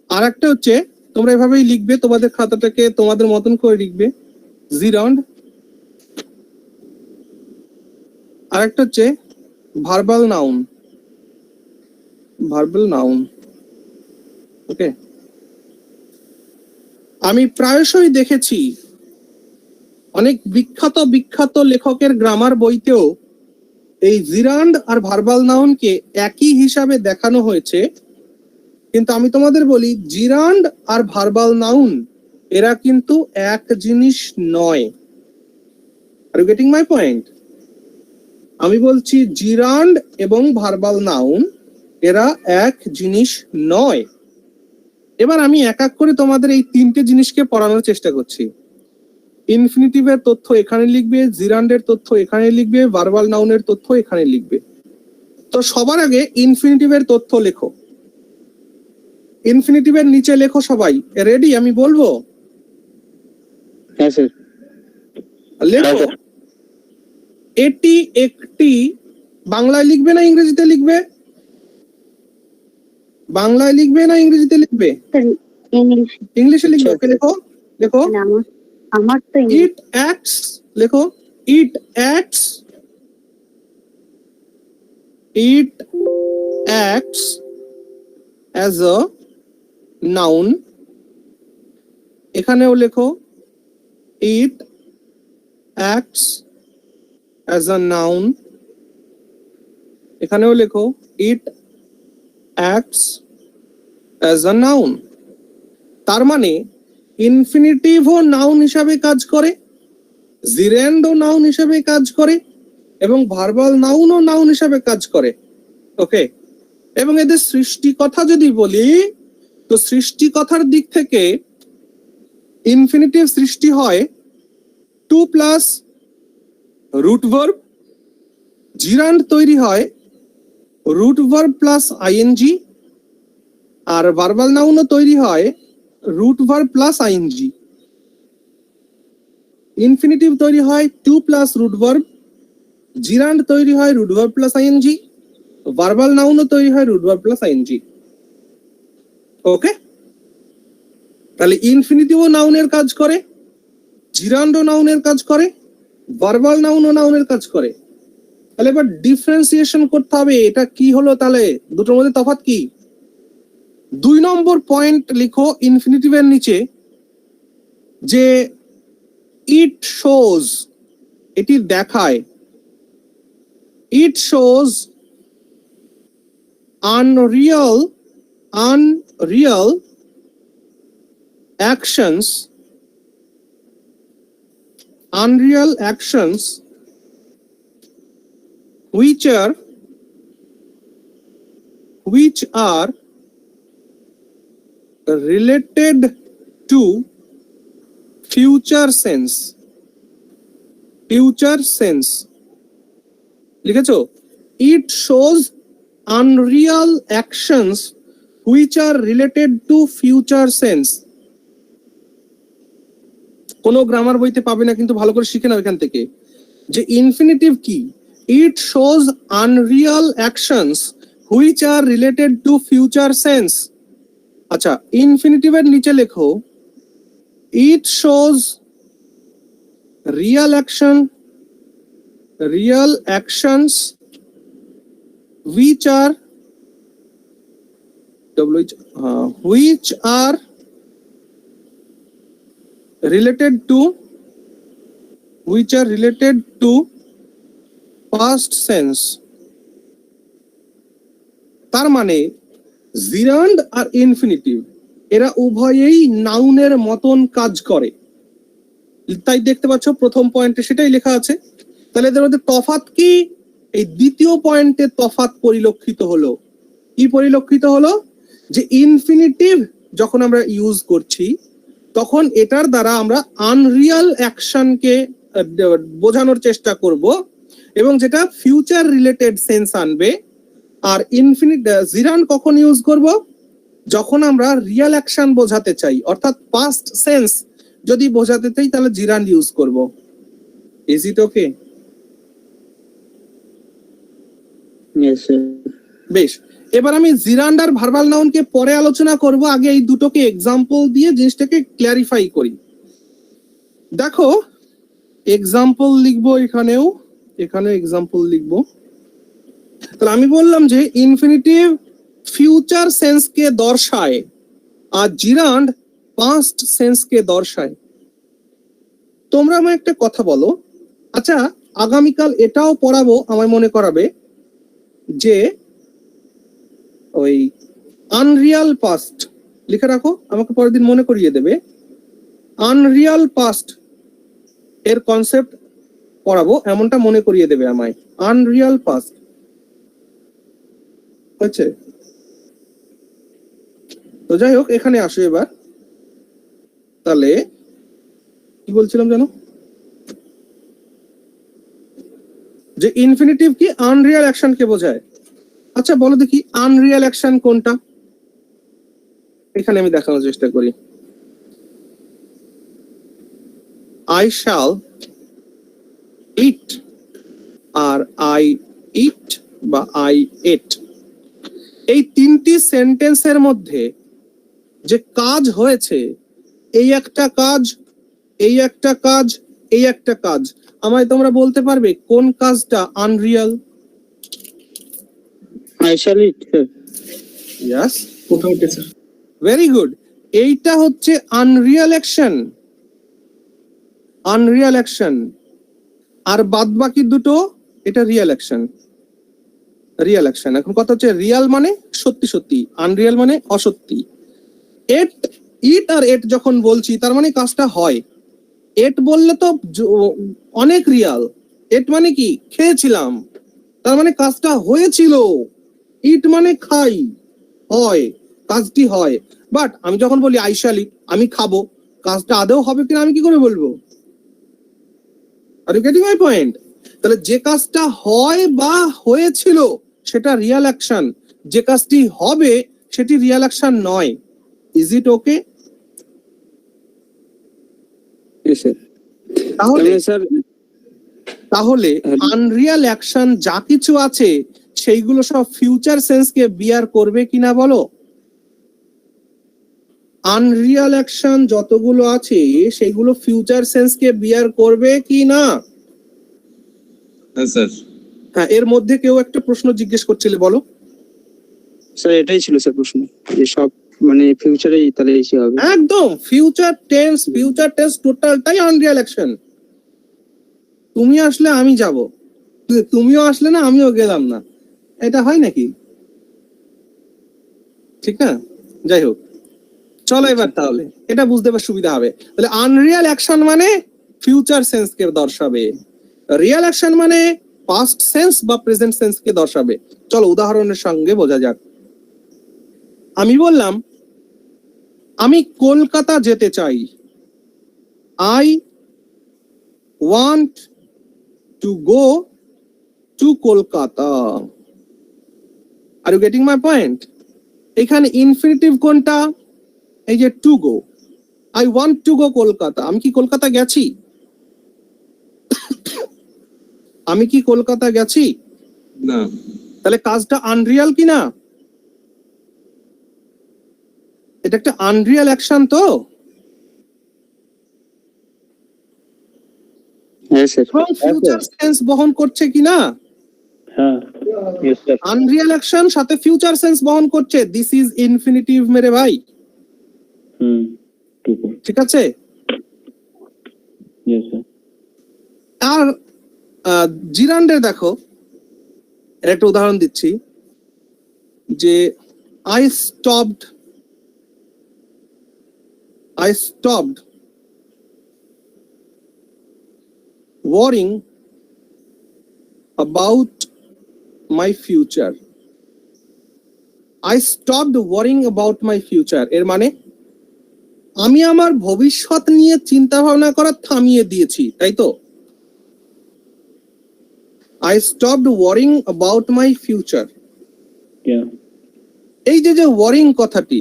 [SPEAKER 1] আর একটা হচ্ছে তোমরা এভাবেই লিখবে, তোমাদের খাতাটাকে তোমাদের মতন করে লিখবে, জিরান্ড। আর একটা হচ্ছে ভার্বাল নাউন, ভার্বাল নাউন। ওকে, আমি প্রায়শই দেখেছি অনেক বিখ্যাত বিখ্যাত লেখকের গ্রামার বইতেও এই জিরান্ড আর ভার্বাল নাউনকে একই হিসাবে দেখানো হয়েছে, কিন্তু আমি তোমাদের বলি জিরান্ড আর ভার্বাল নাউন এরা কিন্তু এক জিনিস নয়। Are you getting my point? আমি বলছি জিরান্ড এবং ভার্বাল নাউন এরা এক জিনিস নয়। এবার আমি এক এক করে তোমাদের এই তিনটে জিনিসকে পড়ানোর চেষ্টা করছি। ইনফিনিটিভের তথ্য এখানে লিখবে, জিরান্ডের তথ্য এখানে লিখবে, ভার্বাল নাউনের তথ্য এখানে লিখবে। তো সবার আগে ইনফিনিটিভের তথ্য লেখো। ইনফিনিটিভের নিচে লেখো সবাই, রেডি? আমি বলবো,
[SPEAKER 4] হ্যাঁ স্যার।
[SPEAKER 1] লেখো এটি একটি। বাংলায় লিখবে না ইংরেজিতে লিখবে? বাংলায় লিখবে না ইংরেজিতে লিখবে?
[SPEAKER 2] ইংলিশ।
[SPEAKER 1] ইংলিশে লিখবে। ওকে, লেখো লেখো।
[SPEAKER 2] আমার তো
[SPEAKER 1] ইট অ্যাক্টস, লেখো ইট acts, it acts as a noun. এখানেও লেখো ইট অ্যাক্টস অ্যাজ আ নাউন। এখানেও লেখো ইট অ্যাক্টস অ্যাজ আ নাউন। তার মানে ইনফিনিটিভও নাউন হিসাবে কাজ করে, জিরেন্ডও নাউন হিসাবে কাজ করে, এবং ভার্বাল নাউনও নাউন হিসাবে কাজ করে। ওকে, এবং এদের সৃষ্টি কথা যদি বলি, তো সৃষ্টি কথার দিক থেকে ইনফিনিটিভ সৃষ্টি হয় 2 প্লাস রুট ভার্ব, জিরান্ড তৈরি হয় রুট ভার্ব প্লাস আইএনজি, আর ভার্বাল নাউনও তৈরি হয় root verb plus ING. Infinitive তৈরি হয় 2 প্লাস রুট ভার্ব, জিরান্ড তৈরি হয় root verb plus ING, verbal নাউনও তৈরি হয় root verb plus ING. Okay, তাহলে ইনফিনিটিভও নাউনের কাজ করে, জিরান্ডও নাউনের কাজ করে, ভার্বাল নাউনও নাউনের কাজ করে। তাহলে এবার ডিফারেন্সিয়েশন করতে হবে, এটা কি হলো, তাহলে দুটোর মধ্যে তফাৎ কি? 2 নম্বর পয়েন্ট লিখো ইনফিনিটিভের নিচে, যে ইট শোজ, এটি দেখায়, it shows unreal actions which are related to future sense লিখেছো? it shows unreal actions which are related to future sense। কোনো গ্রামার বইতে পাবে না, কিন্তু ভালো করে শিখে নাও এখান থেকে যে ইনফিনিটিভ কি। It shows unreal actions which are related to future sense. আচ্ছা, ইনফিনিটিভের নিচে লেখো it shows Real actions which are related to past sense। তার মানে জিরান্ড আর ইনফিনিটিভ এরা উভয়েই নাউনের মতন কাজ করে, তাই দেখতে পাচ্ছ প্রথম পয়েন্টে সেটাই লেখা আছে। তাহলে এদের মধ্যে তফাৎ কি? এই দ্বিতীয় পয়েন্টে তফাৎ পরিলক্ষিত হলো। কি পরিলক্ষিত হলো? যে ইনফিনিটিভ যখন আমরা ইউজ করছি তখন এটার দ্বারা আমরা আনরিয়াল অ্যাকশনকে বোঝানোর চেষ্টা করব, এবং যেটা ফিউচার রিলেটেড সেন্স আনবে। আর জিরান্ড কখন ইউজ করব? যখন আমরা রিয়াল অ্যাকশন বোঝাতে চাই, অর্থাৎ পাস্ট সেন্স যদি বোঝাতে চাই তাহলে জিরান্ড ইউজ করব। ইজ ইট ওকে? বেশ, এবার আমি জিরান্ড আর ভার্বাল নাউনকে পরে আলোচনা করব, আগে এই দুটোকে এক্সাম্পল দিয়ে জিনিসটাকে ক্ল্যারিফাই করি। দেখো, এক্সাম্পল লিখবো, এখানেও এক্সাম্পল লিখবো। তাহলে আমি বললাম যে ইনফিনিটিভ ফিউচার সেন্সকে দর্শায় আর জিরান্ড পাস্ট সেন্সকে দর্শায়। তোমরা আমায় একটা কথা বলো, আচ্ছা আগামীকাল এটাও পড়াবো, আমায় মনে করাবে যে ওই আনরিয়াল পাস্ট লিখে রাখো, আমাকে পরের দিন মনে করিয়ে দেবে। আনরিয়াল পাস্ট এর কনসেপ্ট পড়াবো, এমনটা মনে করিয়ে দেবে আমায়। আনরিয়াল পাস্ট হচ্ছে তো, যাই হোক এখানে আসো এবার। তাহলে কি বলছিলাম জানো, যে ইনফিনিটিভ কি আনরিয়াল অ্যাকশনকে বোঝায়। আচ্ছা বলো দেখি আনরিয়াল অ্যাকশন কোনটা? এখানে আমি দেখানোর চেষ্টা করি। আই শ্যাল ইট, আর আই ইট বা আই এট, এই তিনটি সেন্টেন্সের মধ্যে যে কাজ হয়েছে, এই একটা কাজ, এই একটা কাজ, এই একটা কাজ, আমায় তোমরা বলতে পারবে কোন কাজটা unreal?
[SPEAKER 4] I shall eat, sir.
[SPEAKER 1] Yes,
[SPEAKER 7] প্রথমটা স্যার।
[SPEAKER 1] Very good. এইটা হচ্ছে আনরিয়াল অ্যাকশন, আনরিয়াল অ্যাকশন। আর বাদ বাকি দুটো এটা রিয়েল অ্যাকশন, রিয়েল অ্যাকশন। এখন কথা হচ্ছে রিয়াল মানে সত্যি সত্যি, আনরিয়াল মানে অসত্যি। এট, ইট আর এট যখন বলছি তার মানে কাজটা হয়। এট বললে তো অনেক রিয়াল, এট মানে কি খেয়েছিলাম, তার মানে কাজটা হয়েছিল। ইট মানে খাই, হয়, কাজটি হয়। বাট আমি যখন বলি আই শ্যাল ইট, আমি খাবো, কাজটা আদৌ হবে কিনা আমি কি করে বলবো? Are you getting my point? তাহলে যে কাজটা হয় বা হয়েছিল সেটা রিয়াল অ্যাকশন, যে কাজটি হবে সেটি রিয়াল অ্যাকশন নয়। Is it okay?
[SPEAKER 4] Yes, sir.
[SPEAKER 1] তাহলে
[SPEAKER 4] স্যার
[SPEAKER 1] তাহলে আনরিয়াল অ্যাকশন যা কিছু আছে সেইগুলো সব ফিউচার সেন্সকে বিয়ার করবে কিনা বলো? আনরিয়াল অ্যাকশন যতগুলো আছে সেগুলো ফিউচার সেন্সকে বিয়ার করবে কি না?
[SPEAKER 6] হ্যাঁ স্যার।
[SPEAKER 1] হ্যাঁ, এর মধ্যে কেউ একটা প্রশ্ন জিজ্ঞেস করছিলে, বলো।
[SPEAKER 4] স্যার এটাই ছিল স্যার প্রশ্ন, যে সব মানে ফিউচারেই তাহলে এসে হবে।
[SPEAKER 1] একদম ফিউচার টেন্স টোটালটাই আনরিয়াল অ্যাকশন। তুমি আসলে আমি যাব, তুমিও আসলে না আমিও গেলাম না, এটা হয় নাকি? ঠিক না? যাই হোক, চলো এবার তাহলে এটা বুঝতে পার সুবিধা হবে। তাহলে আনরিয়াল অ্যাকশন মানে ফিউচার সেন্স কে দর্শাবে, রিয়েল অ্যাকশন মানে পাস্ট সেন্স বা প্রেজেন্ট সেন্স কে দর্শাবে। চলো উদাহরণের সঙ্গে বোঝা যাক। আমি বললাম আমি কলকাতা যেতে চাই, I want to go to Kolkata. Are you getting my point? এখানে ইনফিনিটিভ কোনটা? এই যে to go, I want to go Kolkata. আমি কি কলকাতা গেছি? আমি কি কলকাতা গেছি?
[SPEAKER 6] না।
[SPEAKER 1] তাহলে কাজটা আনরিয়াল কি না? এটা একটা আনরিয়াল অ্যাকশন তো।
[SPEAKER 4] হ্যাঁ স্যার।
[SPEAKER 1] এবং ফিউচার সেন্স বহন করছে কি না?
[SPEAKER 7] হ্যাঁ, yes sir.
[SPEAKER 1] আনরিয়াল অ্যাকশন সাথে ফিউচার সেন্স বহন করছে। দিস ইজ ইনফিনিটিভ মেরে ভাই, ঠিক আছে?
[SPEAKER 7] Yes sir.
[SPEAKER 1] আর জিরান্ডের দেখো, এর একটা উদাহরণ দিচ্ছি যে I stopped worrying about my future. I stopped worrying about my future. এর মানে আমি আমার ভবিষ্যৎ নিয়ে চিন্তা ভাবনা করা থামিয়ে দিয়েছি, তাই তো? I stopped worrying about my future.
[SPEAKER 7] Yeah.
[SPEAKER 1] এই যে যে worrying কথাটি,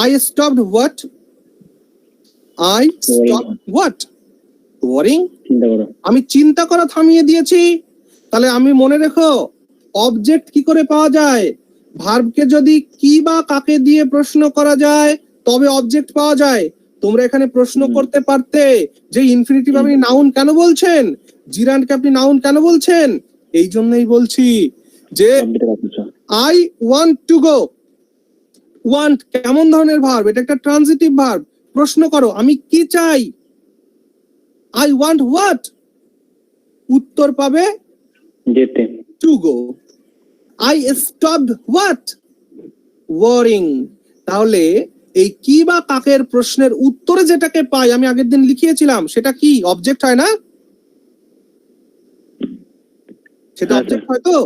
[SPEAKER 1] I stopped what? I stopped what? Worrying.
[SPEAKER 7] চিন্তা করো।
[SPEAKER 1] আমি চিন্তা করা থামিয়ে দিয়েছি। তাহলে আমি মনে রেখো, অবজেক্ট কি করে পাওয়া যায়? ভার্বকে যদি কি বা কাকে দিয়ে প্রশ্ন করা যায় তবে অবজেক্ট পাওয়া যায়। তোমরা এখানে প্রশ্ন করতে পারতে যে ইনফিনিটিভ আপনি নাউন কেন বলছেন, জিরান্ডকে আপনি নাউন কেন বলছেন? এই জন্যই বলছি যে I want to go. Want কেমন ধরনের ভার্ব? এটা একটা ট্রানজিটিভ ভার্ব। প্রশ্ন করো আমি কি চাই? I want what? উত্তর পাবে
[SPEAKER 7] যেতে।
[SPEAKER 1] to go. I stopped what? Worrying. তাহলে এই কি বা কাকের প্রশ্নের উত্তরে যেটাকে পাই, আমি আগের দিন লিখিয়েছিলাম, সেটা কি? অবজেক্ট হয় না? সেটা
[SPEAKER 7] হ্যাঁ,
[SPEAKER 1] অবজেক্ট হয় তো।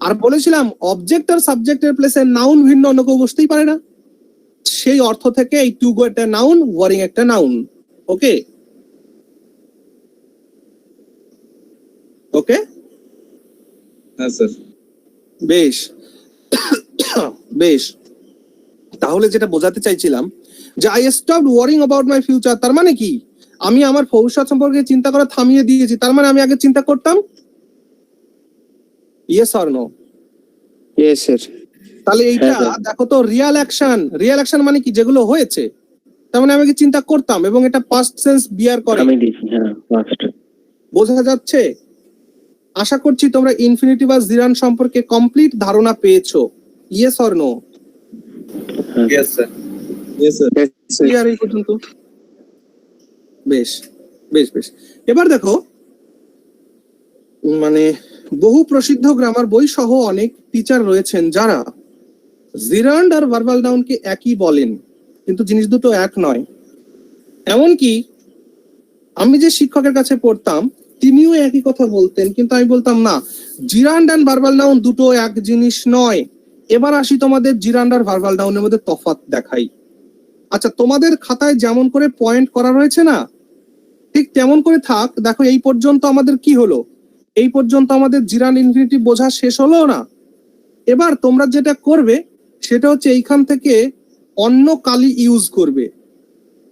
[SPEAKER 1] আর বলেছিলাম অবজেক্ট আর সাবজেক্টের প্লেসে নাউন ভিন্ন অন্য কেউ বসতেই পারে না। সেই অর্থ থেকে এই টু গো একটা নাউন, ওয়ারিং একটা নাউন। ওকে ওকে
[SPEAKER 6] হ্যাঁ স্যার।
[SPEAKER 1] বেশ বেশ। তাহলে যেটা বোঝাতে চাইছিলাম যে I stopped worrying about my future, তার মানে কি? আমি আমার ভবিষ্যৎ সম্পর্কে চিন্তা করা থামিয়ে দিয়েছি। তার মানে আমি আগে চিন্তা করতাম। Yes or no?
[SPEAKER 4] Yes sir.
[SPEAKER 1] তাহলে এইটা
[SPEAKER 7] হ্যাঁ,
[SPEAKER 1] দেখো তো, রিয়াল অ্যাকশন মানে কি? যেগুলো হয়েছে, তার মানে আমি আগে চিন্তা করতাম এবং এটা পাস্ট সেন্স বিয়ার করে।
[SPEAKER 7] আমি দিয়েছি, হ্যাঁ ফার্স্ট।
[SPEAKER 1] বোঝা যাচ্ছে? আশা করছি তোমরা ইনফিনিটিভ আর জিরান সম্পর্কে কমপ্লিট ধারণা পেয়েছো। Yes or no?
[SPEAKER 5] Yes, sir.
[SPEAKER 6] Yes, sir.
[SPEAKER 1] Clear এই পর্যন্ত? বেশ বেশ বেশ। এবার দেখো, মানে বহু প্রসিদ্ধ গ্রামার বই সহ অনেক টিচার রয়েছেন যারা জিরান্ড আর ভার্বাল নাউনকে একই বলেন, কিন্তু জিনিস দুটো এক নয়। এমনকি আমি যে শিক্ষকের কাছে পড়তাম তিনিও একই কথা বলতেন, কিন্তু আমি বলতাম না, জিরান্ড আর ভার্বাল নাউন দুটো এক জিনিস নয়। এবার আসি তোমাদের জিরান্ড আর ভার্বাল নাউনের মধ্যে তফাৎ দেখাই। আচ্ছা, তোমাদের খাতায় যেমন করে পয়েন্ট করা রয়েছে না, ঠিক তেমন করে থাক। দেখো এই পর্যন্ত আমাদের কি হলো? এই পর্যন্ত আমাদের জিরান্ড ইনফিনিটিভ বোঝা শেষ হলো না? এবার তোমরা যেটা করবে সেটা হচ্ছে এইখান থেকে অন্য কালি ইউজ করবে।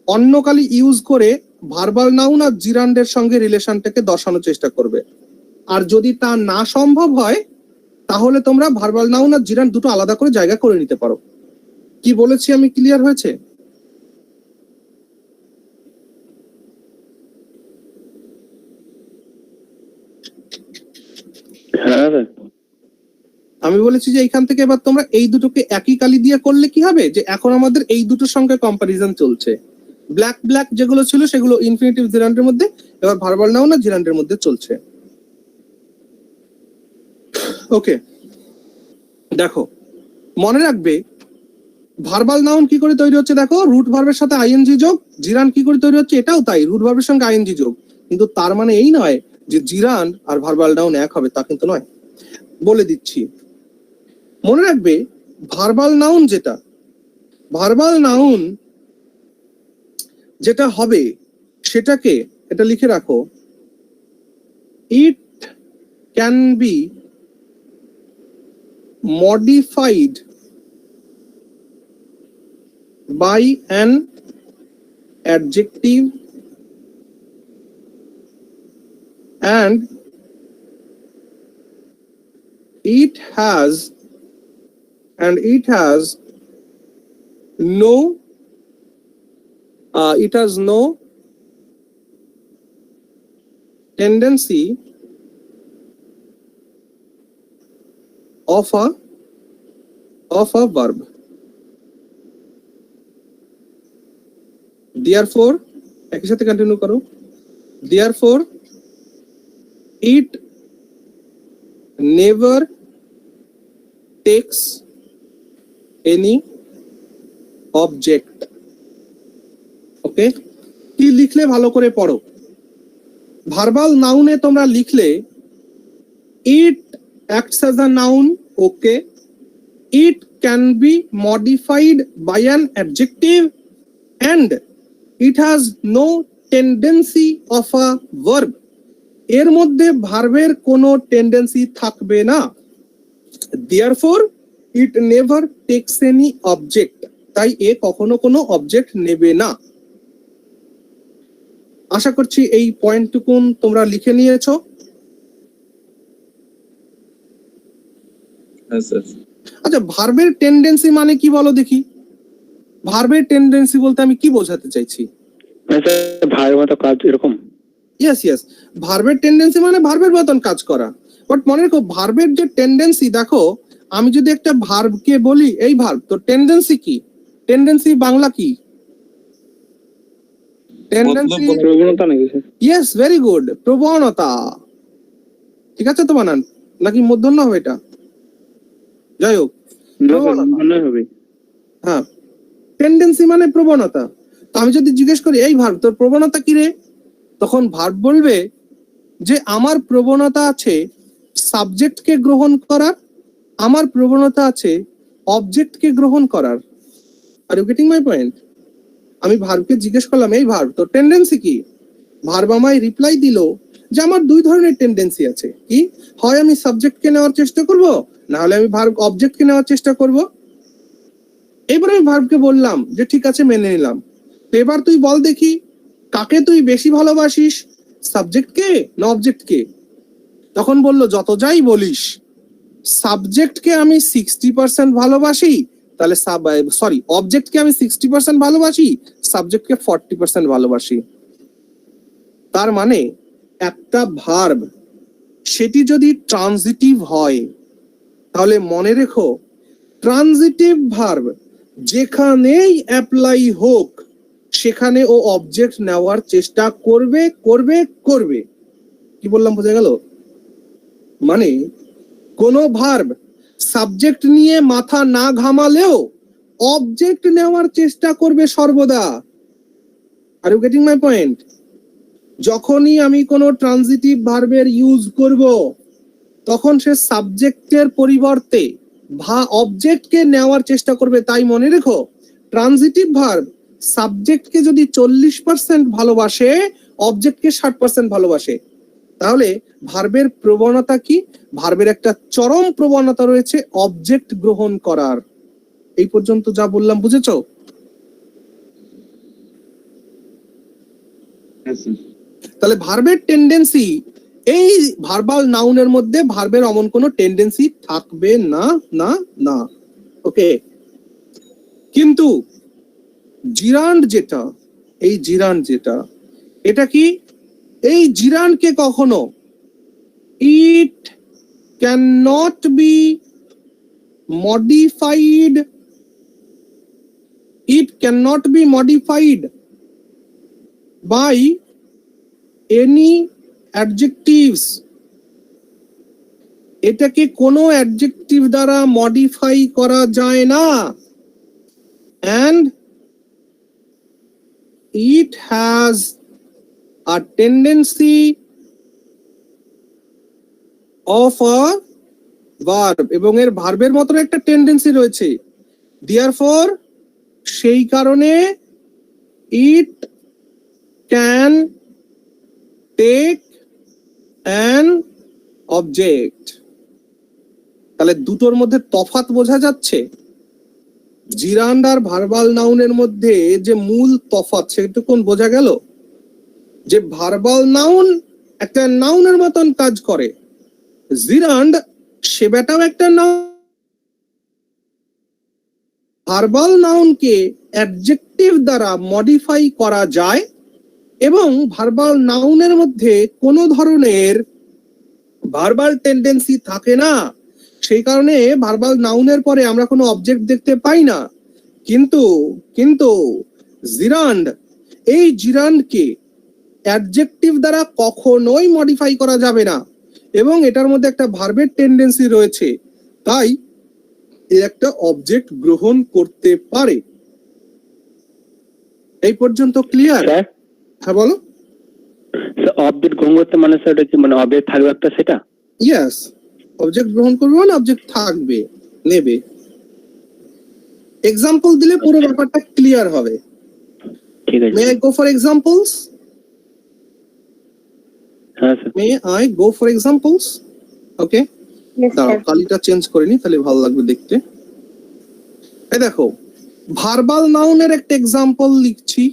[SPEAKER 1] অন্য কালি ইউজ করে ভার্বাল নাউন আর জিরান্ডের সঙ্গে রিলেশনটাকে দর্শানোর চেষ্টা করবে। আর যদি তা না সম্ভব হয় তাহলে তোমরা ভার্বাল নাউন আর জিরান্ড দুটো আলাদা করে জায়গা করে নিতে পারো। কি বলেছি আমি? ক্লিয়ার হয়েছে?
[SPEAKER 7] হ্যাঁ স্যার।
[SPEAKER 1] আমি বলেছি যে এইখান থেকে এবার তোমরা এই দুটোকে একই কালি দিয়ে করলে কি হবে, যে এখন আমাদের এই দুটোর সঙ্গে কম্পারিজন চলছে। ব্ল্যাক ব্ল্যাক যেগুলো ছিল সেগুলো ইনফিনিটিভ জিরান্ডের মধ্যে, এবার ভার্বাল নাউন আর জিরান্ডের মধ্যে চলছে। ওকে, দেখো মনে রাখবে ভার্বাল নাউন কি করে তৈরি হচ্ছে, দেখো রুট ভার্বের সাথে আইএনজি যোগ, জিরান্ড কি করে তৈরি হচ্ছে এটাও তাই, রুট ভার্বের সঙ্গে আইএনজি যোগ। কিন্তু তার মানে এই নয় যে জিরান্ড আর ভার্বাল নাউন এক হবে, তা কিন্তু নয়। বলে দিচ্ছি, মনে রাখবে ভার্বাল নাউন যেটা হবে সেটাকে এটা লিখে রাখো, it can be modified by an adjective and it has no tendency of a verb. Therefore, একই সাথে কন্টিনিউ করো, therefore it never takes any object. ওকে, কি লিখলে ভালো করে পড়ো। ভার্বাল নাউনে তোমরা লিখলে it acts as a noun, okay. It can be modified by an adjective and it has no tendency of a verb. এর মধ্যে ভার্বের কোনো টেন্ডেন্সি থাকবে না। Therefore it never takes any object. তাই এ কখনো কোনো অবজেক্ট নেবে না। আশা করছি এই পয়েন্টটুকুন তোমরা লিখে নিয়েছো। আচ্ছা, ভার্বের টেন্ডেন্সি মানে কি বলো দেখি? ভার্বের টেন্ডেন্সি বলতে আমি কি বোঝাতে চাইছি?
[SPEAKER 7] ভাইয়ের মতো কাজ এরকম।
[SPEAKER 1] ইয়েস, ভার্বের টেন্ডেন্সি মানে ভার্বের মতন কাজ করা। বাট মনে রেখো ভার্বের যে টেন্ডেন্সি, দেখো আমি যদি একটা ভার্বকে বলি এই ভার্ব, তো টেন্ডেন্সি কি? টেন্ডেন্সি বাংলা কি? টেন্ডেন্সি
[SPEAKER 7] প্রবণতা নাকি স্যার?
[SPEAKER 1] ইয়েস, ভেরি গুড, প্রবণতা। ঠিক আছে তো বানান, নাকি মূর্ধন্য হবে এটা? যাই হোক,
[SPEAKER 7] হবে।
[SPEAKER 1] হ্যাঁ, টেন্ডেন্সি মানে প্রবণতা। তো আমি যদি জিজ্ঞেস করি এই ভার্ব তোর প্রবণতা কি রে, তখন ভার্ব বলবে যে আমার প্রবণতা আছে সাবজেক্টকে গ্রহণ করার, আমার প্রবণতা আছে অবজেক্টকে গ্রহণ করার। Are you getting my point? আমি ভার্বকে জিজ্ঞেস করলাম এই ভার্ব তোর টেন্ডেন্সি কি, ভার্ব আমায় রিপ্লাই দিল যে আমার দুই ধরনের টেন্ডেন্সি আছে। কি? হয় আমি সাবজেক্টকে নেওয়ার চেষ্টা করব, না হলে আমি ভার্ব অবজেক্টকে নেওয়ার চেষ্টা করব। এবার আমি ভার্বকে বললাম যে ঠিক আছে মেনে নিলাম, তো এবার তুই বল দেখি কাকে তুই বেশি ভালোবাসিস, সাবজেক্টকে না অবজেক্টকে? তখন বলল যত যাই বলিস, সাবজেক্টকে আমি 60% ভালোবাসি, তাহলে অবজেক্টকে আমি 60% ভালোবাসি, সাবজেক্টকে 40% ভালোবাসি। তার মানে একটা ভার্ব সেটি যদি ট্রানজিটিভ হয়, তাহলে মনে রেখো ট্রানজিটিভ ভার্ব যেখানেই অ্যাপ্লাই হোক সেখানে ও অবজেক্ট নেওয়ার চেষ্টা করবে করবে করবে। কি বললাম, বোঝা গেল? মানে কোন ভার্ব সাবজেক্ট নিয়ে মাথা না ঘামালেও অবজেক্ট নেওয়ার চেষ্টা করবে সর্বদা। Are you getting my point? যখনই আমি কোনো ট্রানজিটিভ ভার্বের ইউজ করব তখন সে সাবজেক্টের পরিবর্তে অবজেক্টকে নেওয়ার চেষ্টা করবে। তাই মনে রেখো ট্রানজিটিভ ভার্ব সাবজেক্টকে যদি 40% ভালোবাসে, অবজেক্টকে 60% ভালোবাসে, তাহলে ভার্বের প্রবণতা কি? ভার্বের একটা চরম প্রবণতা রয়েছে অবজেক্ট গ্রহণ করার। এই পর্যন্ত যা বললাম বুঝেছো? তাহলে ভার্বের টেন্ডেন্সি, এই ভার্বাল নাউনের মধ্যে ভার্বের অমন কোনো টেন্ডেন্সি থাকবে না না না। ওকে, কিন্তু জিরান্ড যেটা, এই জিরান্ড যেটা, এটা কি? এই জিরান্ডকে কখনো it can not be modified. It cannot be modified by any adjectives. এটাকে কোনো অ্যাডজেক্টিভ দ্বারা মডিফাই করা যায় না, and it has a tendency of a verb, এবং এর ভার্বের মতন একটা টেন্ডেন্সি রয়েছে। therefore সেই কারণে it can take an object। তাহলে দুটোর মধ্যে তফাৎ বোঝা যাচ্ছে। জিরান্ড আর ভার্বাল নাউনের মধ্যে যে মূল তফাৎ সেটুকুন বোঝা গেল, যে ভার্বাল নাউন একটা নাউনের মতন কাজ করে, জিরান্ড সে বেটাও একটা নাউন। ভার্বাল নাউনকে অ্যাডজেক্টিভ দ্বারা মডিফাই করা যায় এবং ভার্বাল নাউনের মধ্যে কোনো ধরনের ভার্বাল টেন্ডেন্সি থাকে না, সেই কারণে ভার্বাল নাউনের পরে আমরা কোনো অবজেক্ট দেখতে পাই না। কিন্তু কিন্তু জিরান্ড, এই জিরান্ডকে অ্যাডজেক্টিভ দ্বারা কখনোই মডিফাই করা যাবে না এবং এটার মধ্যে একটা ভার্বের টেন্ডেন্সি রয়েছে, তাই এ একটা অবজেক্ট গ্রহণ করতে পারে। এই পর্যন্ত ক্লিয়ার?
[SPEAKER 8] স্যার
[SPEAKER 1] হ্যাঁ বলো।
[SPEAKER 8] অবজেক্ট গ্রহণ করতে মানে স্যার এটা কি মানে অবজেক্ট থাকবে একটা সেটা?
[SPEAKER 1] ইয়েস, অবজেক্ট গ্রহণ করবে মানে অবজেক্ট থাকবে, নেবে। এক্সাম্পল দিলে পুরো ব্যাপারটা ক্লিয়ার হবে।
[SPEAKER 8] ঠিক আছে।
[SPEAKER 1] May I go for examples?
[SPEAKER 8] হ্যাঁ স্যার।
[SPEAKER 1] May I go for examples? Okay,
[SPEAKER 2] Yes,
[SPEAKER 1] দাঁড়াও
[SPEAKER 2] sir.
[SPEAKER 1] কালিটা চেঞ্জ করে নি, তাহলে ভালো লাগবে দেখতে। এই দেখো, ভার্বাল নাউনের একটা এক্সাম্পল লিখছি।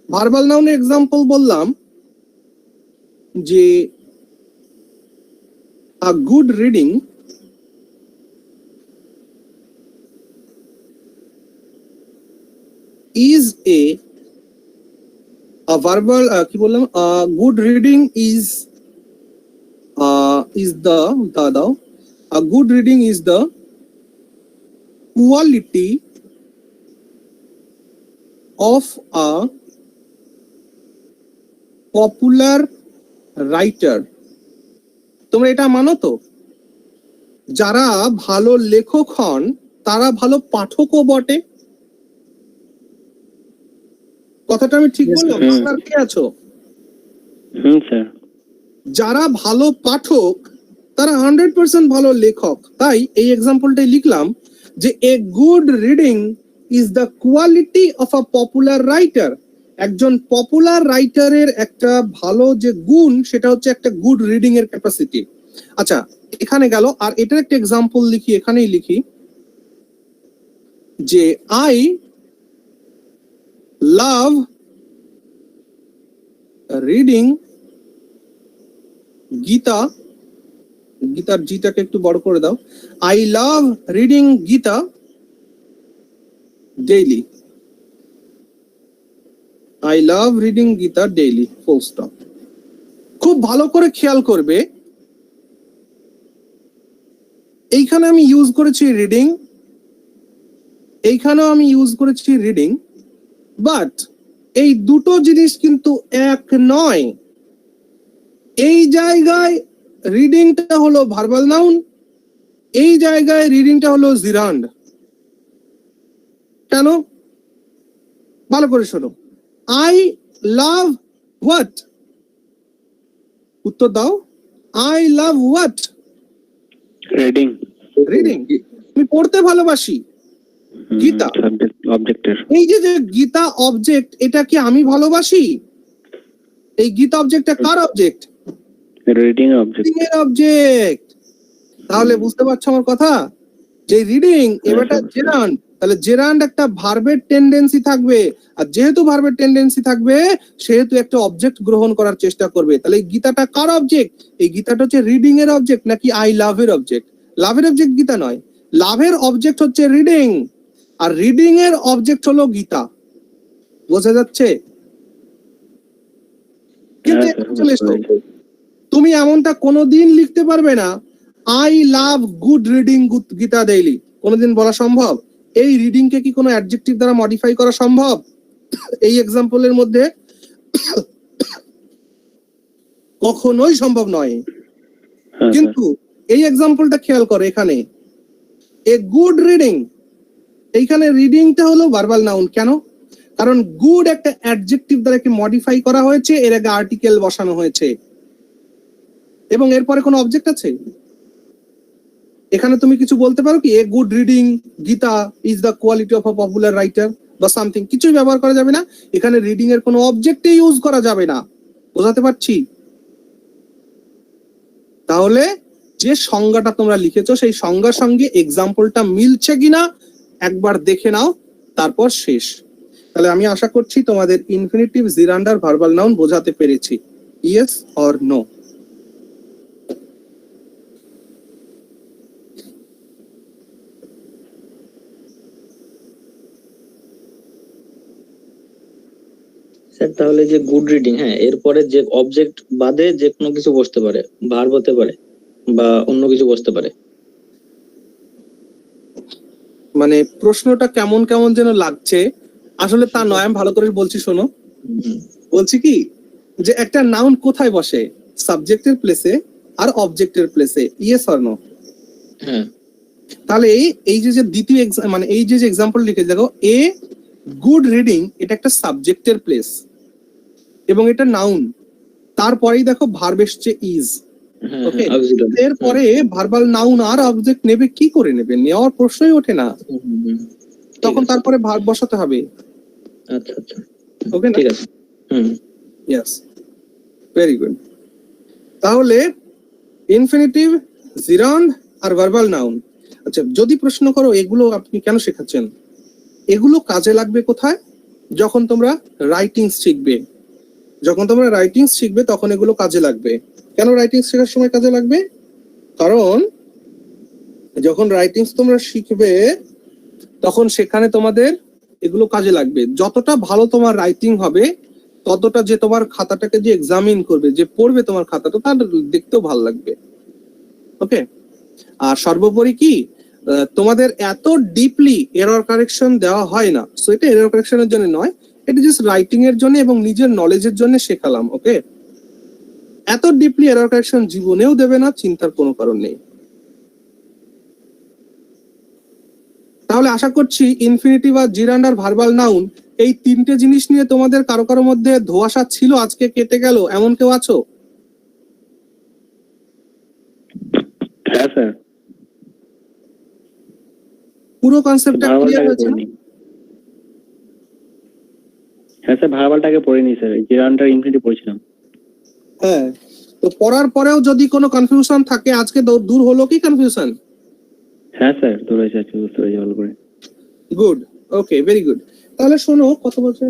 [SPEAKER 1] ভার্বাল নাউনের এক্সাম্পল বললাম যে a good reading is a verbal কি বললাম, a good reading is the a good reading is the quality of a popular writer। তোমরা এটা মানো তো? যারা ভালো লেখক হন তারা ভালো পাঠকও বটে। কথাটা আমি ঠিক বললাম? আপনারা কি আছো?
[SPEAKER 8] স্যার।
[SPEAKER 1] যারা ভালো পাঠক তারা 100% ভালো লেখক। তাই এই এক্সাম্পলটাই লিখলাম যে এ good reading is the quality of a popular writer. একজন পপুলার রাইটারের একটা ভালো যে গুণ সেটা হচ্ছে একটা গুড রিডিং এর ক্যাপাসিটি। আচ্ছা, এখানে গেল। আর এটার একটা এক্সাম্পল লিখি, এখানেই লিখি যে আই লাভ রিডিং গীতা। গীতার জিটাকে একটু বড় করে দাও। I love reading Gita daily. I love reading Gita daily, full stop. খুব ভালো করে খেয়াল করবে, এইখানে আমি ইউজ করেছি রিডিং, এইখানেও আমি ইউজ করেছি রিডিং, বাট এই দুটো জিনিস কিন্তু এক নয়। এই জায়গায় রিডিংটা হলো ভার্বাল নাউন, এই জায়গায় রিডিংটা হলো জিরান্ড। কেন? ভালো করে শোনো। I love what? উত্তর দাও। I love what?
[SPEAKER 8] Reading.
[SPEAKER 1] Reading. আমি পড়তে ভালোবাসি। গীতা
[SPEAKER 8] অবজেক্টের।
[SPEAKER 1] এই যে গীতা অবজেক্ট, এটা কি আমি ভালোবাসি? এই গীতা অবজেক্টটা কার অবজেক্ট?
[SPEAKER 8] Reading object.
[SPEAKER 1] রিডিং এর অবজেক্ট। তাহলে বুঝতে পারছো আমার কথা? যে রিডিং এবারটা জেরান্ড, তাহলে জেরান্ড একটা ভার্বের টেন্ডেন্সি থাকবে, আর যেহেতু ভার্বের টেন্ডেন্সি থাকবে সেহেতু একটা অবজেক্ট গ্রহণ করার চেষ্টা করবে। তাহলে এই গীতাটা কার অবজেক্ট? এই গীতাটা হচ্ছে রিডিং এর অবজেক্ট নাকি আই লাভ এর অবজেক্ট? লাভের অবজেক্ট গীতা নয়, লাভের অবজেক্ট হচ্ছে রিডিং, আর রিডিং এর অবজেক্ট হলো গীতা। বোঝা যাচ্ছে? কিন্তু চলে এসো, তুমি এমনটা কোনোদিন লিখতে পারবে না I love good reading Gita daily কোনোদিন বলা সম্ভব? এই রিডিং কে কি কোনো অ্যাডজেক্টিভ দ্বারা মডিফাই করা সম্ভব এই এক্সাম্পলের মধ্যে? কখনোই সম্ভব নয়।
[SPEAKER 8] হ্যাঁ স্যার।
[SPEAKER 1] কিন্তু এই এক্সাম্পলটা খেয়াল করো, এখানে এ গুড রিডিং, এইখানে রিডিংটা হলো ভার্বাল নাউন। কেন? কারণ গুড একটা অ্যাডজেক্টিভ দ্বারা কি মডিফাই করা হয়েছে, এর আগে আর্টিকেল বসানো হয়েছে এবং এরপরে কোনো অবজেক্ট আছে। এখানে তুমি কিছু বলতে পারো কি, এ good reading Gita is the quality of a popular writer বা সামথিং, কিছুই ব্যবহার করা যাবে না। এখানে রিডিং এর কোনো অবজেক্টে ইউজ করা যাবে না। বোঝাতে পারছি? তাহলে যে সংজ্ঞাটা তোমরা লিখেছো সেই সংজ্ঞার সঙ্গে এক্সাম্পলটা মিলছে কিনা একবার দেখে নাও, তারপর শেষ। তাহলে আমি আশা করছি তোমাদের ইনফিনিটিভ জিরান্ডার ভার্বাল নাউন বোঝাতে পেরেছি। Yes or no?
[SPEAKER 9] স্যার তাহলে যে গুড রিডিং, হ্যাঁ, এরপরে যে অবজেক্ট বাদে যে কোনো কিছু বসতে পারে, ভার্ব হতে পারে বা অন্য কিছু বসতে পারে।
[SPEAKER 1] মানে প্রশ্নটা কেমন কেমন যেন লাগছে, আসলে তা নয়। আমি ভালো করে বলছি, শোনো। বলছি কি, যে একটা নাউন কোথায় বসে? সাবজেক্টের প্লেসে আর অবজেক্টের প্লেসে। Yes or no?
[SPEAKER 9] হ্যাঁ।
[SPEAKER 1] তাহলে এই যে যে দ্বিতীয় মানে এই যে যে এক্সাম্পল লিখে দেখো, এ গুড রিডিং, এটা একটা সাবজেক্টের প্লেস এবং এটা নাউন। তারপরেই দেখো ভার্ব এসছে ইজ।
[SPEAKER 9] হ্যাঁ,
[SPEAKER 1] ওকে,
[SPEAKER 9] হ্যাঁ, auxiliary।
[SPEAKER 1] এরপরে ভার্বাল নাউন আর অবজেক্ট নেবে কি করে নেবে? নেওয়ার প্রশ্নই ওঠে না। তখন
[SPEAKER 9] ঠিক আছে।
[SPEAKER 1] তারপরে ভার্ব বসাতে হবে।
[SPEAKER 9] আচ্ছা আচ্ছা,
[SPEAKER 1] ওকে না?
[SPEAKER 9] ঠিক আছে।
[SPEAKER 1] Yes, very good. তাহলে ইনফিনিটিভ, জিরান্ড আর ভার্বাল নাউন। আচ্ছা, যদি প্রশ্ন করো এগুলো আপনি কেন শেখাচ্ছেন, এগুলো কাজে লাগবে কোথায়? যখন তোমরা রাইটিংস শিখবে। যখন তোমরা রাইটিংস শিখবে তখন এগুলো কাজে লাগবে। কেন রাইটিংস শেখার সময় কাজে লাগবে? কারণ যখন রাইটিংস তোমরা শিখবে তখন সেখানে তোমাদের এগুলো কাজে লাগবে। যতটা ভালো তোমার রাইটিং হবে ততটা যে তোমার খাতাটাকে যে এক্সামিন করবে, যে পড়বে তোমার খাতাটা, তার দেখতেও ভালো লাগবে। ওকে, আর সর্বোপরি কি, তোমাদের এত ডিপলি এরর কারেকশন দেওয়া হয় না। সো এটা এরর কারেকশনের জন্য নয়, এটা জাস্ট রাইটিং এর জন্য এবং নিজের নলেজের জন্য শেখালাম। ওকে, এত ডিপলি এরর কারেকশন জীবনেও দেবে না, চিন্তার কোনো কারণ নেই। তাহলে আশা করছি ইনফিনিটিভ আর জিরান্ড আর ভার্বাল নাউন, এই তিনটে জিনিস নিয়ে তোমাদের কারো কারোর মধ্যে ধোঁয়াশা ছিল, আজকে কেটে গেল, এমন কেউ আছো?
[SPEAKER 8] হ্যাঁ স্যার।
[SPEAKER 1] পুরো কনসেপ্টটা ক্লিয়ার
[SPEAKER 8] ভার্বালটাকে
[SPEAKER 1] হয়েছে?
[SPEAKER 8] পড়িনি। হ্যাঁ স্যার, ভার্বালটাকে পড়িনি স্যার, জিরানটা ইনফিনিটি পড়ছিলাম।
[SPEAKER 1] হ্যাঁ, তো পড়ার পরেও যদি কোনো কনফিউশন থাকে, আজকে দূর হলো কি কনফিউশন?
[SPEAKER 8] হ্যাঁ স্যার, দূর হয়েছে, আজকে বুঝতে পেরেছি ভালো করে।
[SPEAKER 1] গুড, ওকে, ভেরি গুড। তাহলে শোনো, কত বলছে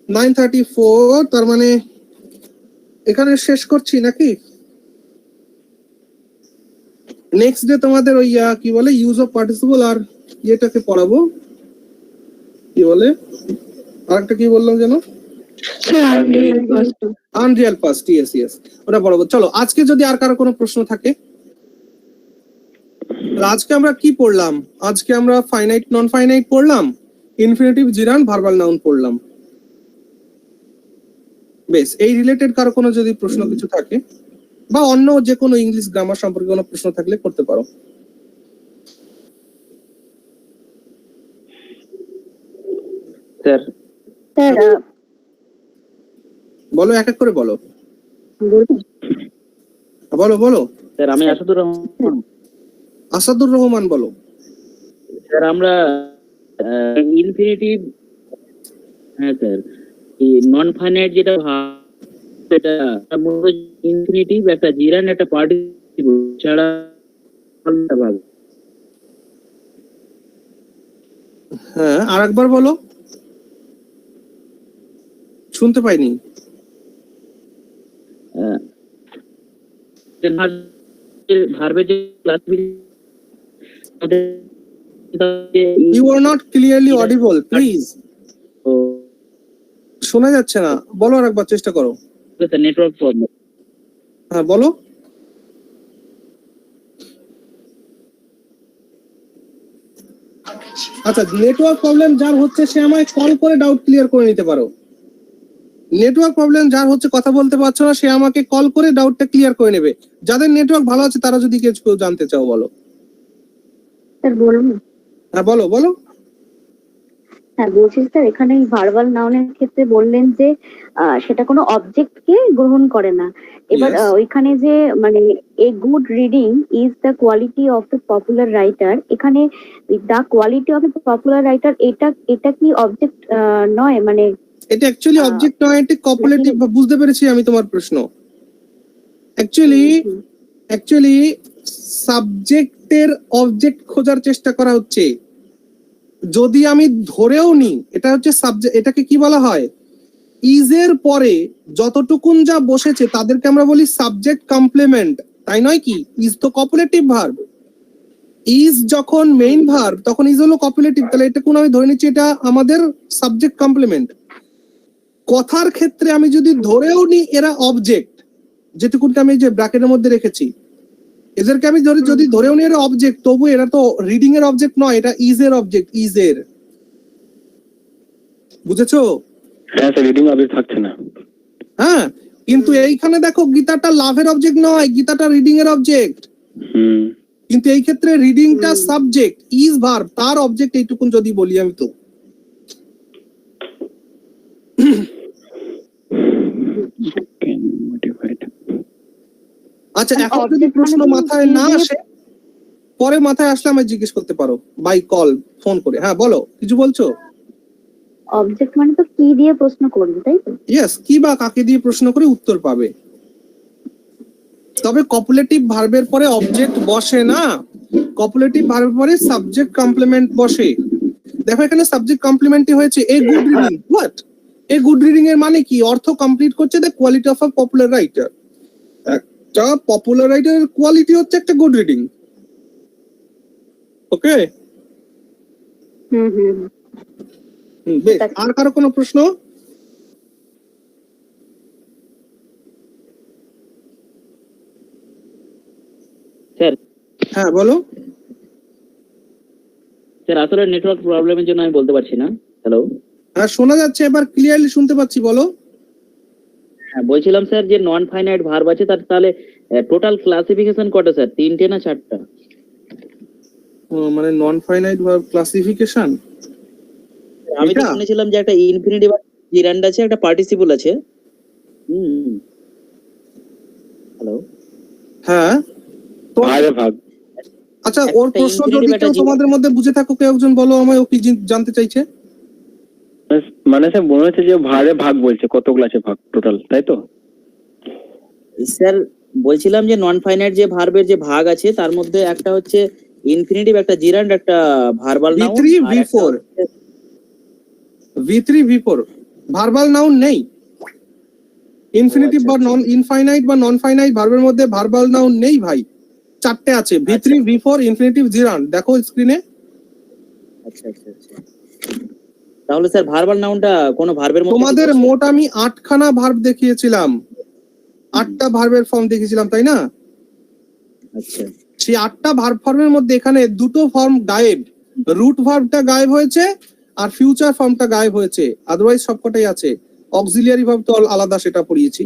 [SPEAKER 1] 9:34, তার মানে এখানে শেষ করছি নাকি? নেক্সট ডে তোমাদের ওই কি বলে ইউজ অফ পার্টিসিপল আর ইয়েটাকে পড়াবো, কি বলে আরেকটা কি বললাম যেন, আনরিয়াল পাস্ট। ইয়েস ইয়েস, ওটা পড়াবো। চলো, আজকে যদি আর কারো কোনো প্রশ্ন থাকে। আজকে আমরা কি পড়লাম? আজকে আমরা ফাইনাইট নন ফাইনাইট পড়লাম, ইনফিনিটিভ জিরান্ড ভার্বাল নাউন পড়লাম। বেশ, এই রিলেটেড কারো কোনো যদি প্রশ্ন কিছু থাকে বা অন্য যে কোনো ইংলিশ গ্রামার সম্পর্কে কোনো প্রশ্ন থাকলে করতে পারো।
[SPEAKER 9] স্যার
[SPEAKER 2] স্যার
[SPEAKER 1] বলো, এক এক করে বলো,
[SPEAKER 2] বলুন।
[SPEAKER 1] বলো বলো।
[SPEAKER 9] স্যার আমি আসাদুর রহমান।
[SPEAKER 1] আসাদুর রহমান বলো।
[SPEAKER 3] স্যার আমরা ইনফিনিটিভ, হ্যাঁ স্যার, এই নন ফাইনাইট যেটা এটা ইনফিনিটিভ, একটা জিরান, একটা পার্টিসিপল ছাড়া ভাগ।
[SPEAKER 1] হ্যাঁ, আর একবার বলো, শুনতে পাইনি।
[SPEAKER 3] ভার্বের যে
[SPEAKER 1] you are not clearly audible, please. শোনা যাচ্ছে না, বলো আর একবার, চেষ্টা করো।
[SPEAKER 3] Network problem.
[SPEAKER 1] হ্যাঁ বলো। আচ্ছা, নেটওয়ার্ক প্রবলেম যার হচ্ছে সে আমায় কল করে ডাউট ক্লিয়ার করে নিতে পারো। নেটওয়ার্ক প্রবলেম যার হচ্ছে, কথা বলতে পারছো না, সে আমাকে কল করে ডাউটটা ক্লিয়ার করে নেবে। যাদের নেটওয়ার্ক ভালো আছে তারা যদি কিছু জানতে চাও বলো।
[SPEAKER 2] স্যার বলুন।
[SPEAKER 1] হ্যাঁ বলো বলো।
[SPEAKER 2] হ্যাঁ বলছি স্যার, এখানে ভার্বাল নাউনের ক্ষেত্রে বললেন যে সেটা কোনো অবজেক্টকে গ্রহণ করে না। এবার
[SPEAKER 1] Yes.
[SPEAKER 2] ওইখানে যে মানে a good reading is the quality of the popular writer, এখানে the quality of the popular writer এটা কি অবজেক্ট নয়? মানে
[SPEAKER 1] এটা অ্যাকচুয়ালি অবজেক্ট নয়, এটা কপালেটিভ। বুঝতে পেরেছি আমি তোমার প্রশ্ন। অ্যাকচুয়ালি সাবজেক্টের অবজেক্ট খোঁজার চেষ্টা করা হচ্ছে। যদি আমি ধরেও নি এটা হচ্ছে সাবজেক্ট, এটাকে কি বলা হয়, ইজ এর পরে যতটুকুন যা বসেছে তাদেরকে আমরা বলি সাবজেক্ট কমপ্লিমেন্ট, তাই নয় কি? ইজ তো কপুলেটিভ ভার্ব। ইজ যখন মেইন ভার্ব তখন ইজ হলো কপুলেটিভ, তাহলে এটা কোন আমি ধরে নিচ্ছি এটা আমাদের সাবজেক্ট কমপ্লিমেন্ট। কথার ক্ষেত্রে আমি যদি ধরেও নি এরা অবজেক্ট, যেটুকুনটা আমি যে ব্র্যাকেটের মধ্যে রেখেছি, এদেরকে আমি যদি ধরেও নি এরা অবজেক্ট, তবু এরা তো রিডিং এর অবজেক্ট নয়, এটা ইজ এর অবজেক্ট, ইজ এর। বুঝেছো?
[SPEAKER 8] হ্যাঁ স্যার, রিডিং অবজেক্ট থাকছে না।
[SPEAKER 1] হ্যাঁ, কিন্তু এইখানে দেখো গীতাটা লাভের অবজেক্ট নয়, গীতাটা রিডিং এর অবজেক্ট। কিন্তু এই ক্ষেত্রে রিডিংটা সাবজেক্ট, ইজ ভার্ব, তার অবজেক্ট এইটুকুন যদি বলি আমি তো। আচ্ছা, এখন যদি প্রশ্ন মাথায় না আসে, পরে মাথায় আসলে আমায় জিজ্ঞেস করতে পারো বাই কল, ফোন করে। হ্যাঁ বলো, কিছু বলছো?
[SPEAKER 2] অবজেক্ট মানে তো কি দিয়ে প্রশ্ন করবে, তাই তো?
[SPEAKER 1] ইয়েস, কি বা কাকে দিয়ে প্রশ্ন করে উত্তর পাবে। তবে কপুলেটিভ ভার্বের পরে অবজেক্ট বসে না, কপুলেটিভ ভার্বের পরে সাবজেক্ট কমপ্লিমেন্ট বসে। দেখো এখানে সাবজেক্ট কমপ্লিমেন্টই হয়েছে এ good reading. What? A good reading এর মানে কি? অর্থ কমপ্লিট করছে the quality of a popular writer. একটা পপুলার রাইটারের কোয়ালিটি হচ্ছে একটা গুড রিডিং। ওকে, বেশ। আর কারো কোনো প্রশ্ন?
[SPEAKER 10] স্যার
[SPEAKER 1] হ্যাঁ বলো।
[SPEAKER 10] স্যার আসলে নেটওয়ার্ক প্রবলেমের জন্য আমি বলতে পারছি না। হ্যালো।
[SPEAKER 1] হ্যাঁ শোনা যাচ্ছে, এবার ক্লিয়ারলি শুনতে পাচ্ছি, বলো।
[SPEAKER 10] হ্যাঁ বলছিলাম স্যার যে নন ফাইনাইট ভার্ব আছে, তার তাহলে টোটাল ক্লাসিফিকেশন কটা স্যার? 3টে না 4টা?
[SPEAKER 1] মানে নন ফাইনাইট ভার্ব ক্লাসিফিকেশন,
[SPEAKER 10] আমি তো শুনেছিলাম যে একটা ইনফিনিটিভ জিরান্ড আছে, একটা পার্টিসিপল আছে। হ্যালো।
[SPEAKER 1] হ্যাঁ
[SPEAKER 8] ভাগ।
[SPEAKER 1] আচ্ছা, ওর প্রশ্ন যদি কেউ তোমাদের মধ্যে বুঝে থাকো, কেউ একজন বলো আমায়, ও কি জানতে চাইছে।
[SPEAKER 8] মানে স্যার মনে হচ্ছে যে ভারে ভাগ বলছে, কত ক্লাসে ভাগ টোটাল, তাই তো?
[SPEAKER 10] স্যার বলছিলাম যে নন ফাইনাইট যে ভার্বের যে ভাগ আছে তার মধ্যে একটা হচ্ছে ইনফিনিটিভ, একটা জিরান্ড, একটা verbal noun.
[SPEAKER 1] V3 V4 V3 V4 verbal noun নেই। ইনফিনিটিভ বা নন ইনফাইনাইট বা নন ফাইনাইট ভার্বের মধ্যে ভার্বাল নাউন নেই ভাই। 4টে আছে, V3 V4 ইনফিনিটিভ জিরান্ড। দেখো স্ক্রিনে।
[SPEAKER 10] আচ্ছা আচ্ছা আচ্ছা। তাহলে স্যার ভার্বাল নাউনটা কোন ভার্বের মধ্যে?
[SPEAKER 1] তোমাদের মোট আমি 8খানা ভার্ব দেখিয়েছিলাম, 8টা ভার্বের ফর্ম দেখিয়েছিলাম, তাই না?
[SPEAKER 10] আচ্ছা।
[SPEAKER 1] সেই 8টা ভার্ব ফর্মের মধ্যে এখানে দুটো ফর্ম গায়েব। রুট ভার্বটা গায়েব হয়েছে আর ফিউচার ফর্মটা গায়েব হয়েছে, আদারওয়াইজ সবকটাই আছে। অক্সিলিয়ারি ভার্ব তো আলাদা, সেটা পড়িয়েছি।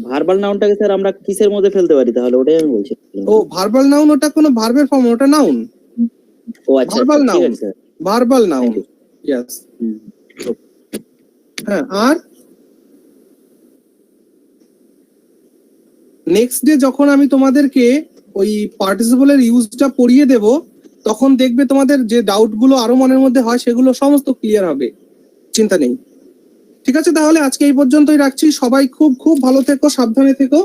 [SPEAKER 10] ভার্বাল নাউনটাকে স্যার আমরা কিসের মধ্যে ফেলতে পারি তাহলে? ওটাই আমি বলছি।
[SPEAKER 1] ও ভার্বাল নাউন, ওটা কোনো ভার্বের ফর্ম, ওটা নাউন।
[SPEAKER 10] ও আচ্ছা,
[SPEAKER 1] ভার্বাল
[SPEAKER 10] ঠিক
[SPEAKER 1] নাউন,
[SPEAKER 10] আছে স্যার।
[SPEAKER 1] Verbal noun. ইয়েস। হ্যাঁ, আর নেক্সট ডে যখন আমি তোমাদেরকে ওই পার্টিসিপলের ইউজটা পড়িয়ে দেব, তখন দেখবে তোমাদের যে ডাউট গুলো আরো মনের মধ্যে হয় সেগুলো সমস্ত ক্লিয়ার হবে, চিন্তা নেই। ঠিক আছে, তাহলে আজকে এই পর্যন্তই রাখছি। সবাই খুব খুব ভালো থেকো, সাবধানে থেকো।